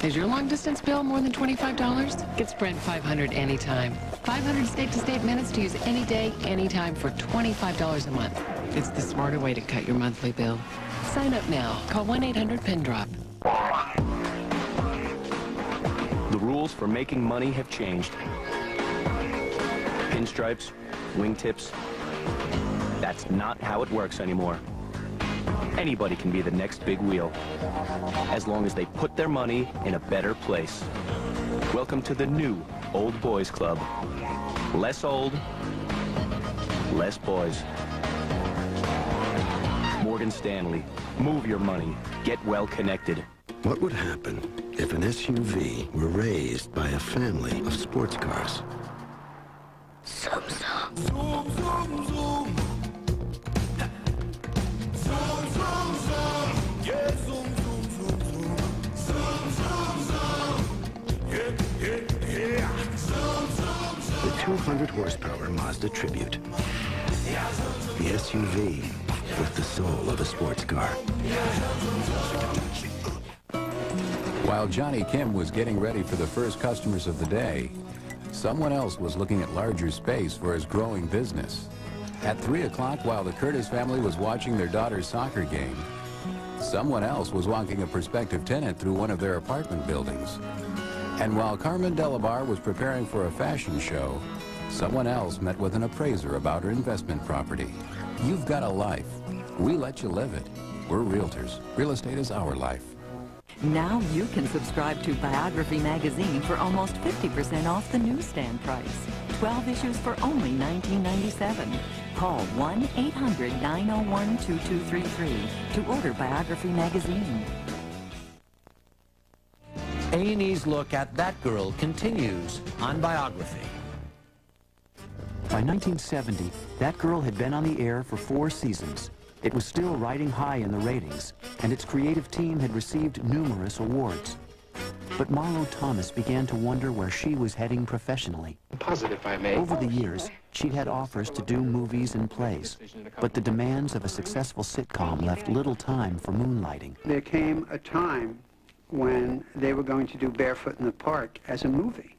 Is your long-distance bill more than $25? Get Sprint 500 anytime. 500 state-to-state minutes to use any day, anytime for $25 a month. It's the smarter way to cut your monthly bill. Sign up now. Call 1-800-PIN-DROP. The rules for making money have changed. Pinstripes, wingtips, that's not how it works anymore. Anybody can be the next big wheel, as long as they put their money in a better place. Welcome to the new Old Boys Club. Less old, less boys. Morgan Stanley, move your money, get well connected. What would happen if an SUV were raised by a family of sports cars? Zoom, zoom. Zoom, zoom, zoom. Zoom, zoom, zoom. Yeah, zoom, zoom, zoom, zoom. Zoom, zoom, zoom. Yeah, yeah, yeah. Zoom, zoom, zoom. The 200 horsepower Mazda Tribute. The SUV with the soul of a sports car. While Johnny Kim was getting ready for the first customers of the day, someone else was looking at larger space for his growing business. At 3 o'clock, while the Curtis family was watching their daughter's soccer game, someone else was walking a prospective tenant through one of their apartment buildings. And while Carmen Delabar was preparing for a fashion show, someone else met with an appraiser about her investment property. You've got a life. We let you live it. We're realtors. Real estate is our life. Now you can subscribe to Biography magazine for almost 50% off the newsstand price. 12 issues for only $19.97. Call 1-800-901-2233 to order Biography magazine. A&E's look at that girl continues on Biography. By 1970, That Girl had been on the air for 4 seasons. It was still riding high in the ratings, and its creative team had received numerous awards. But Marlo Thomas began to wonder where she was heading professionally. Positive, I may. Over the years, she'd had offers to do movies and plays, but the demands of a successful sitcom left little time for moonlighting. There came a time when they were going to do Barefoot in the Park as a movie.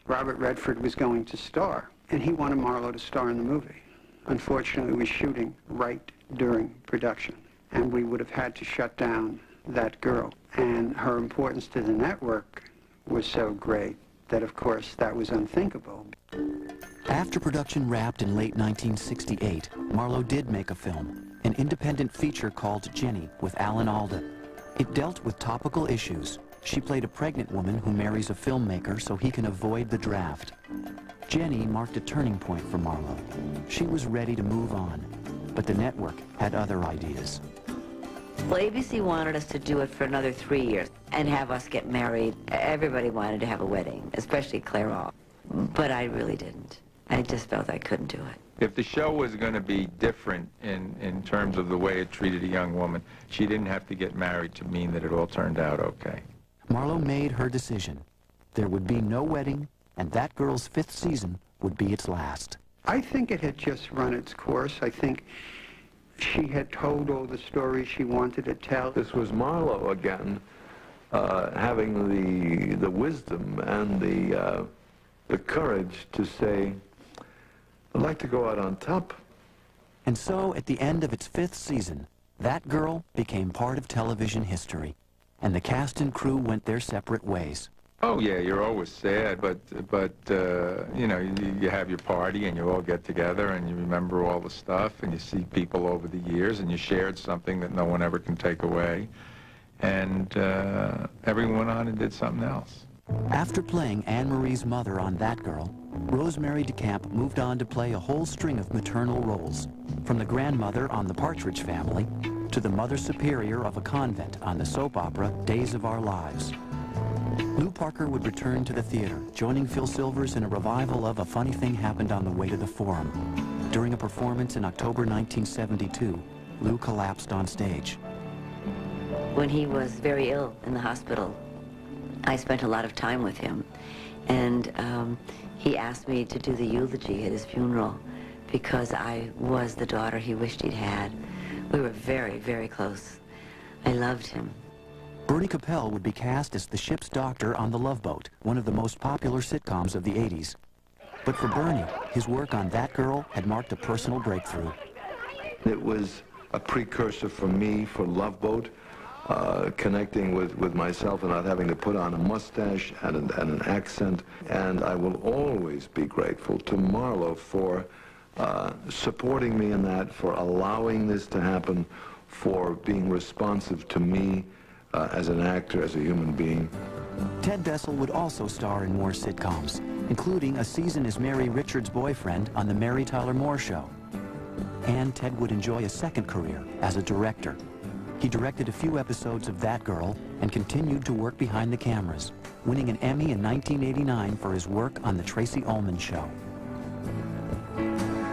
Robert Redford was going to star, and he wanted Marlo to star in the movie. Unfortunately, we were shooting right during production, and we would have had to shut down That Girl. And her importance to the network was so great that, of course, that was unthinkable. After production wrapped in late 1968, Marlo did make a film, an independent feature called Jenny with Alan Alda. It dealt with topical issues. She played a pregnant woman who marries a filmmaker so he can avoid the draft. Jenny marked a turning point for Marlo. She was ready to move on, but the network had other ideas. Well, ABC wanted us to do it for another 3 years and have us get married. Everybody wanted to have a wedding, especially Clairol. But I really didn't. I just felt I couldn't do it. If the show was going to be different in terms of the way it treated a young woman, she didn't have to get married to mean that it all turned out okay. Marlo made her decision. There would be no wedding, and That Girl's 5th season would be its last. I think it had just run its course. I think she had told all the stories she wanted to tell. This was Marlo again, having the wisdom and the courage to say, I'd like to go out on top. And so, at the end of its 5th season, That Girl became part of television history, and the cast and crew went their separate ways. Oh yeah, you're always sad, but you know, you have your party and you all get together and you remember all the stuff and you see people over the years and you shared something that no one ever can take away, and everyone went on and did something else. After playing Anne-Marie's mother on That Girl, Rosemary DeCamp moved on to play a whole string of maternal roles, from the grandmother on The Partridge Family to the mother superior of a convent on the soap opera Days of Our Lives. Lou Parker would return to the theater, joining Phil Silvers in a revival of A Funny Thing Happened on the Way to the Forum. During a performance in October 1972, Lou collapsed on stage. When he was very ill in the hospital, I spent a lot of time with him, and he asked me to do the eulogy at his funeral because I was the daughter he wished he'd had. We were very, very close. I loved him. Bernie Capel would be cast as the ship's doctor on The Love Boat, one of the most popular sitcoms of the 80s. But for Bernie, his work on That Girl had marked a personal breakthrough. It was a precursor for me for Love Boat, connecting with myself and not having to put on a mustache and an accent. And I will always be grateful to Marlo for supporting me in that, for allowing this to happen, for being responsive to me as an actor, as a human being. Ted Bessel would also star in more sitcoms, including a season as Mary Richards' boyfriend on The Mary Tyler Moore Show. And Ted would enjoy a second career as a director. He directed a few episodes of That Girl and continued to work behind the cameras, winning an Emmy in 1989 for his work on The Tracy Ullman Show.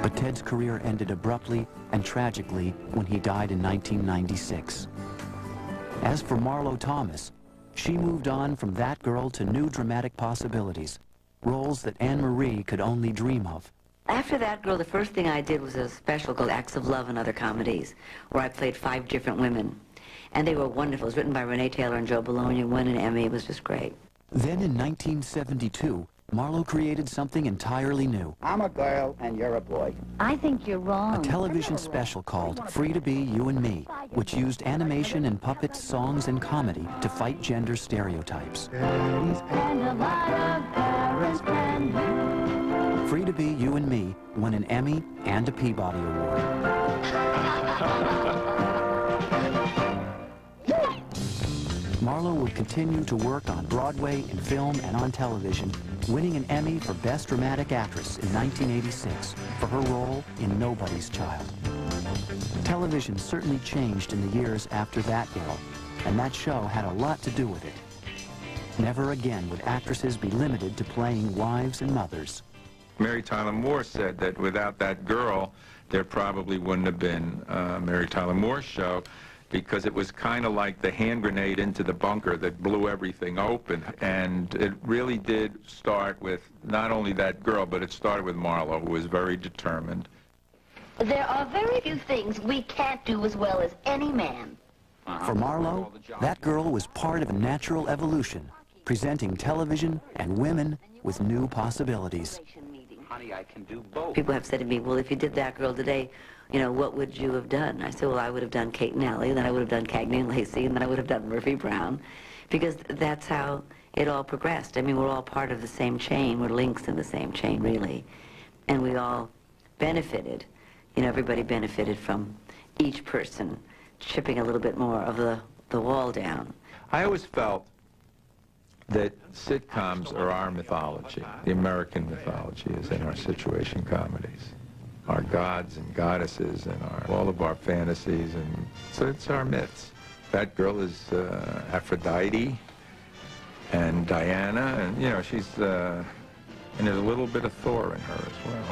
But Ted's career ended abruptly and tragically when he died in 1996. As for Marlo Thomas, she moved on from That Girl to new dramatic possibilities, roles that Anne-Marie could only dream of. After That Girl, the first thing I did was a special called Acts of Love and Other Comedies, where I played 5 different women. And they were wonderful. It was written by Renee Taylor and Joe Bologna, won an Emmy. It was just great. Then in 1972, Marlo created something entirely new. I'm a girl and you're a boy. I think you're wrong. A television special called Free to Be You and Me, which used animation and puppets, songs, and comedy to fight gender stereotypes. And a lot of parents can do. Free to Be You and Me won an Emmy and a Peabody Award. Marlo would continue to work on Broadway, in film, and on television, winning an Emmy for Best Dramatic Actress in 1986 for her role in Nobody's Child. Television certainly changed in the years after That Girl, and that show had a lot to do with it. Never again would actresses be limited to playing wives and mothers. Mary Tyler Moore said that without That Girl, there probably wouldn't have been a Mary Tyler Moore show, because it was kind of like the hand grenade into the bunker that blew everything open. And it really did start with not only That Girl, but it started with Marlo, who was very determined. There are very few things we can't do as well as any man. For Marlowe, that girl was part of a natural evolution, presenting television and women with new possibilities. Honey, I can do both. People have said to me, well, if you did That Girl today, you know, what would you have done? I said, well, I would have done Kate and Ellie, then I would have done Cagney and Lacey, and then I would have done Murphy Brown, because that's how it all progressed. I mean, we're all part of the same chain. We're links in the same chain, really. And we all benefited. You know, everybody benefited from each person chipping a little bit more of the wall down. I always felt that sitcoms are our mythology. The American mythology is in our situation comedies. Our gods and goddesses and all of our fantasies, and so it's our myths. That girl is Aphrodite and Diana, and you know, she's, and there's a little bit of Thor in her as well.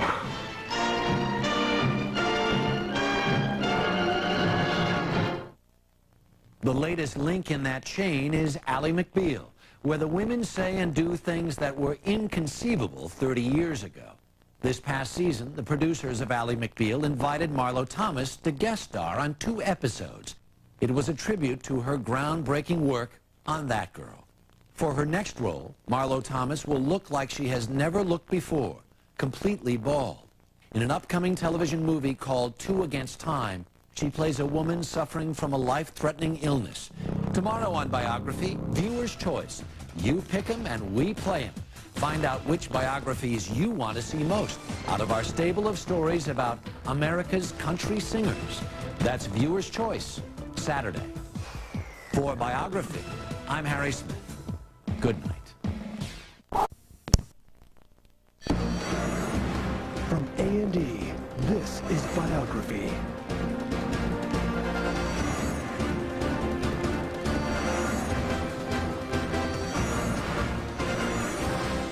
The latest link in that chain is Ally McBeal, where the women say and do things that were inconceivable 30 years ago. This past season, the producers of Ally McBeal invited Marlo Thomas to guest star on 2 episodes. It was a tribute to her groundbreaking work on That Girl. For her next role, Marlo Thomas will look like she has never looked before, completely bald. In an upcoming television movie called 2 Against Time, she plays a woman suffering from a life-threatening illness. Tomorrow on Biography, Viewer's Choice. You pick 'em and we play 'em. Find out which biographies you want to see most out of our stable of stories about America's country singers. That's Viewer's Choice, Saturday. For Biography, I'm Harry Smith. Good night. From A&E, this is Biography.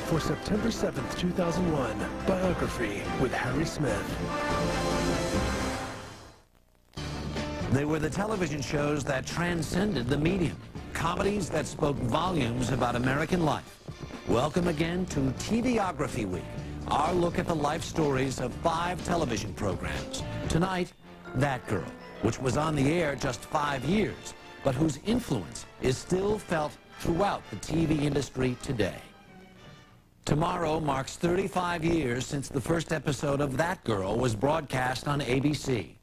For September 7th, 2001, Biography with Harry Smith. They were the television shows that transcended the medium, comedies that spoke volumes about American life. Welcome again to TVography Week, our look at the life stories of 5 television programs. Tonight, That Girl, which was on the air just 5 years, but whose influence is still felt throughout the TV industry today. Tomorrow marks 35 years since the first episode of That Girl was broadcast on ABC.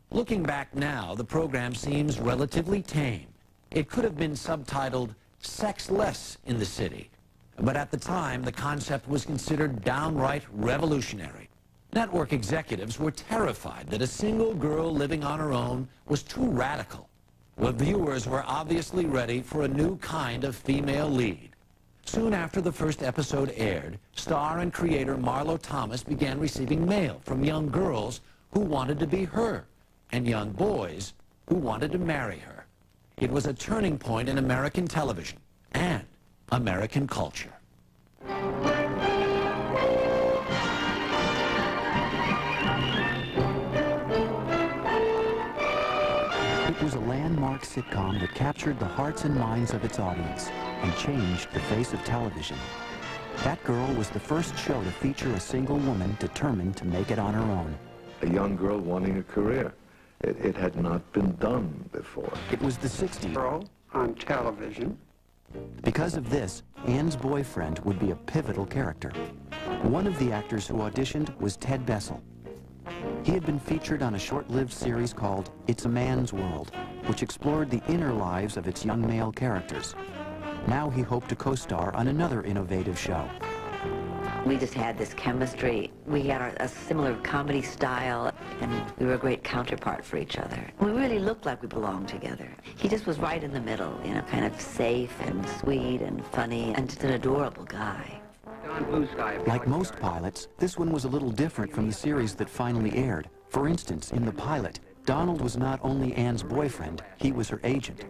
Looking back now, the program seems relatively tame. It could have been subtitled Sex Less in the City, but at the time the concept was considered downright revolutionary. Network executives were terrified that a single girl living on her own was too radical. But viewers were obviously ready for a new kind of female lead. Soon after the first episode aired, star and creator Marlo Thomas began receiving mail from young girls who wanted to be her, and young boys who wanted to marry her. It was a turning point in American television and American culture. It was a landmark sitcom that captured the hearts and minds of its audience and changed the face of television. That Girl was the first show to feature a single woman determined to make it on her own. A young girl wanting a career. It had not been done before. It was the 60s. Girl on television. Because of this, Ann's boyfriend would be a pivotal character. One of the actors who auditioned was Ted Bessel. He had been featured on a short-lived series called It's a Man's World, which explored the inner lives of its young male characters. Now he hoped to co-star on another innovative show. We just had this chemistry. We had a similar comedy style, and we were a great counterpart for each other. We really looked like we belonged together. He just was right in the middle, you know, kind of safe and sweet and funny, and just an adorable guy. Like most pilots, this one was a little different from the series that finally aired. For instance, in the pilot, Donald was not only Ann's boyfriend, he was her agent.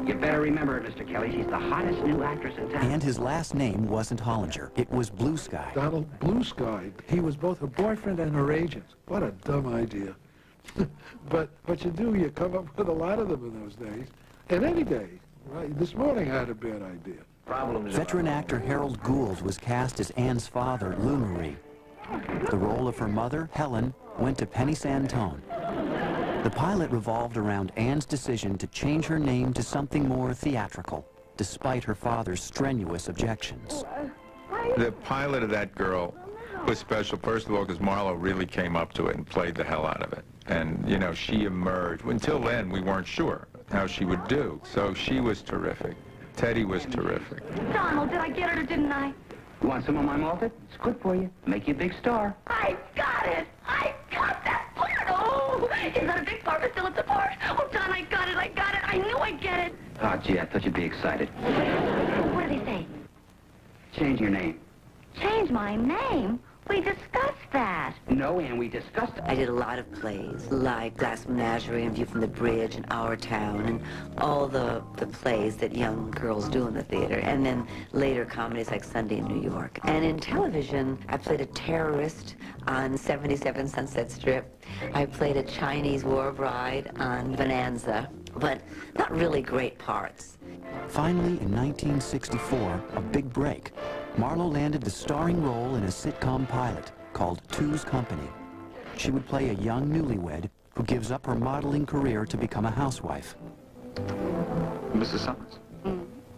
You better remember, Mr. Kelly, she's the hottest new actress in town. And his last name wasn't Hollinger. It was Blue Sky. Donald Blue Sky. He was both her boyfriend and her agent. What a dumb idea. But what you do, you come up with a lot of them in those days. And any day. Right? This morning I had a bad idea. Veteran actor Harold Gould was cast as Ann's father, Lou Marie. The role of her mother, Helen, went to Penny Santone. The pilot revolved around Ann's decision to change her name to something more theatrical, despite her father's strenuous objections. The pilot of that girl was special, first of all, because Marlo really came up to it and played the hell out of it. And, you know, she emerged. Until then, we weren't sure how she would do. So she was terrific. Teddy was terrific. Donald, did I get it or didn't I? You want some of my malted? It's good for you. Make you a big star. I got it! I got that part! Oh! Is that a big part or still it's a part? Oh, Don, I got it! I got it! I knew I'd get it! Oh, gee, I thought you'd be excited. What did he say? Change your name. Change my name? We discussed that. No, Ann, we discussed it. I did a lot of plays, like Glass Menagerie and View from the Bridge and Our Town, and all the plays that young girls do in the theater, and then later comedies like Sunday in New York. And in television, I played a terrorist on 77 Sunset Strip. I played a Chinese war bride on Bonanza, but not really great parts. Finally, in 1964, a big break. Marlo landed the starring role in a sitcom pilot called Two's Company. She would play a young newlywed who gives up her modeling career to become a housewife. Mrs. Summers?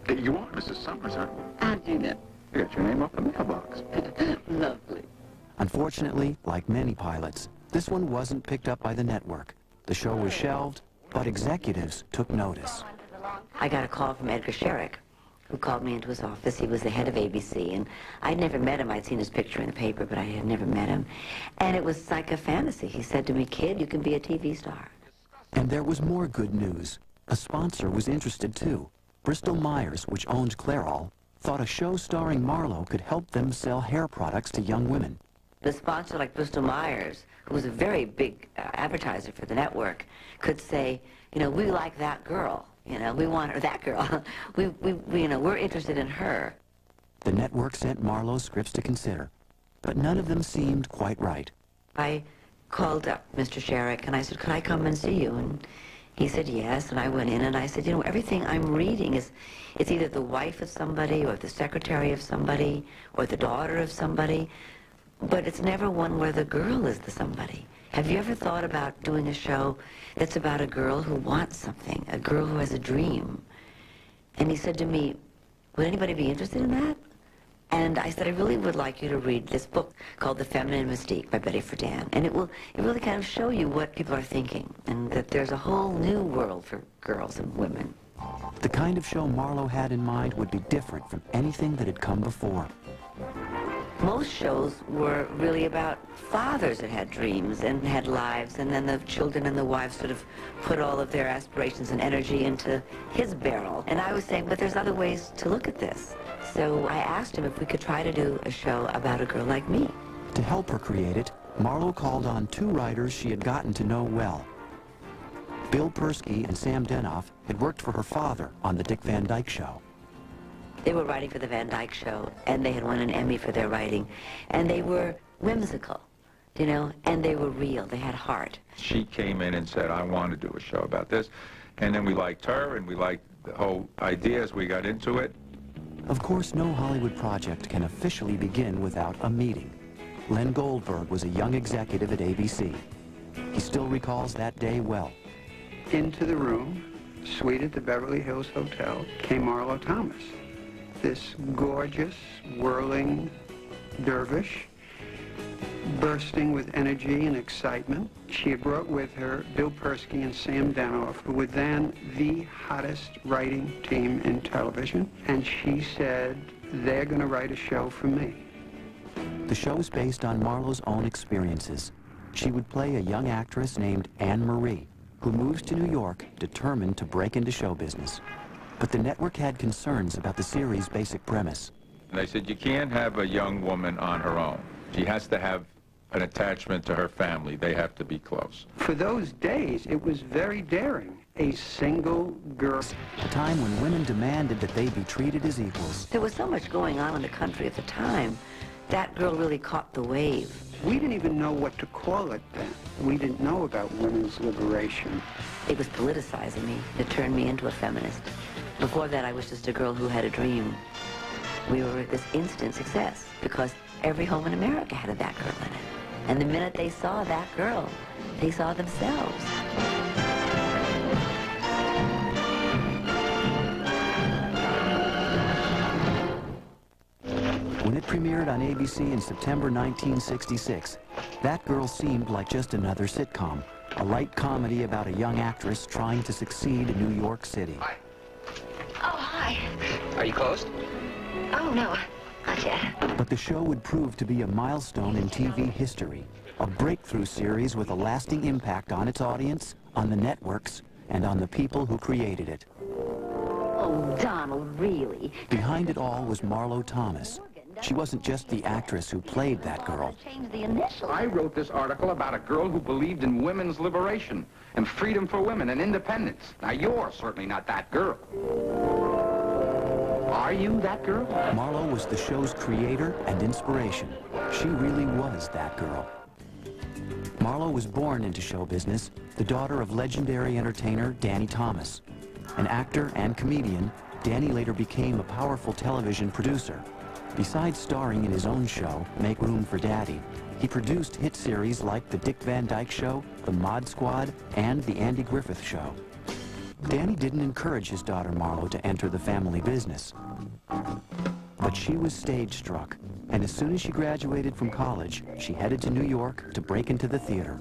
You are Mrs. Summers, aren't you? How'd you know? You got your name off the mailbox. Lovely. Unfortunately, like many pilots, this one wasn't picked up by the network. The show was shelved, but executives took notice. I got a call from Edgar Sherrick, who called me into his office. He was the head of ABC, and I'd never met him. I'd seen his picture in the paper, but I had never met him. And it was like a fantasy. He said to me, "Kid, you can be a TV star." And there was more good news. A sponsor was interested too. Bristol Myers, which owned Clairol, thought a show starring Marlo could help them sell hair products to young women. The sponsor like Bristol Myers, who was a very big advertiser for the network, could say, you know, we like that girl. You know, we want her, that girl. You know, we're interested in her. The network sent Marlo's scripts to consider, but none of them seemed quite right. I called up Mr. Sherrick and I said, could I come and see you? And he said yes, and I went in and I said, you know, everything I'm reading is, it's either the wife of somebody or the secretary of somebody or the daughter of somebody, but it's never one where the girl is the somebody. Have you ever thought about doing a show that's about a girl who wants something, a girl who has a dream? And he said to me, would anybody be interested in that? And I said, I really would like you to read this book called The Feminine Mystique by Betty Friedan. And it really kind of show you what people are thinking, and that there's a whole new world for girls and women. The kind of show Marlo had in mind would be different from anything that had come before. Most shows were really about fathers that had dreams and had lives, and then the children and the wives sort of put all of their aspirations and energy into his barrel. And I was saying, but there's other ways to look at this. So I asked him if we could try to do a show about a girl like me. To help her create it, Marlo called on two writers she had gotten to know well. Bill Persky and Sam Denoff had worked for her father on The Dick Van Dyke Show. They were writing for the Van Dyke Show, and they had won an Emmy for their writing. And they were whimsical, you know, and they were real. They had heart. She came in and said, I want to do a show about this. And then we liked her, and we liked the whole idea as we got into it. Of course, no Hollywood project can officially begin without a meeting. Len Goldberg was a young executive at ABC. He still recalls that day well. Into the room, suite at the Beverly Hills Hotel, came Marlo Thomas. This gorgeous, whirling dervish, bursting with energy and excitement. She had brought with her Bill Persky and Sam Denoff, who were then the hottest writing team in television. And she said, they're going to write a show for me. The show is based on Marlo's own experiences. She would play a young actress named Anne Marie, who moves to New York determined to break into show business. But the network had concerns about the series' basic premise. They said, you can't have a young woman on her own. She has to have an attachment to her family. They have to be close. For those days, it was very daring. A single girl. A time when women demanded that they be treated as equals. There was so much going on in the country at the time. That girl really caught the wave. We didn't even know what to call it then. We didn't know about women's liberation. It was politicizing me. It turned me into a feminist. Before that, I was just a girl who had a dream. We were this instant success because every home in America had a that girl in it. And the minute they saw that girl, they saw themselves. When it premiered on ABC in September 1966, That Girl seemed like just another sitcom, a light comedy about a young actress trying to succeed in New York City. Hi. Oh, hi. Are you closed? Oh, no, not yet. But the show would prove to be a milestone in TV history, a breakthrough series with a lasting impact on its audience, on the networks, and on the people who created it. Oh, Donald, really? Behind it all was Marlo Thomas. She wasn't just the actress who played that girl. Change the initials. I wrote this article about a girl who believed in women's liberation and freedom for women and independence. Now, you're certainly not that girl. Are you that girl? Marlo was the show's creator and inspiration. She really was that girl. Marlo was born into show business, the daughter of legendary entertainer Danny Thomas. An actor and comedian, Danny later became a powerful television producer. Besides starring in his own show, Make Room for Daddy, he produced hit series like The Dick Van Dyke Show, The Mod Squad, and The Andy Griffith Show. Danny didn't encourage his daughter Marlo to enter the family business. But she was stage-struck, and as soon as she graduated from college, she headed to New York to break into the theater.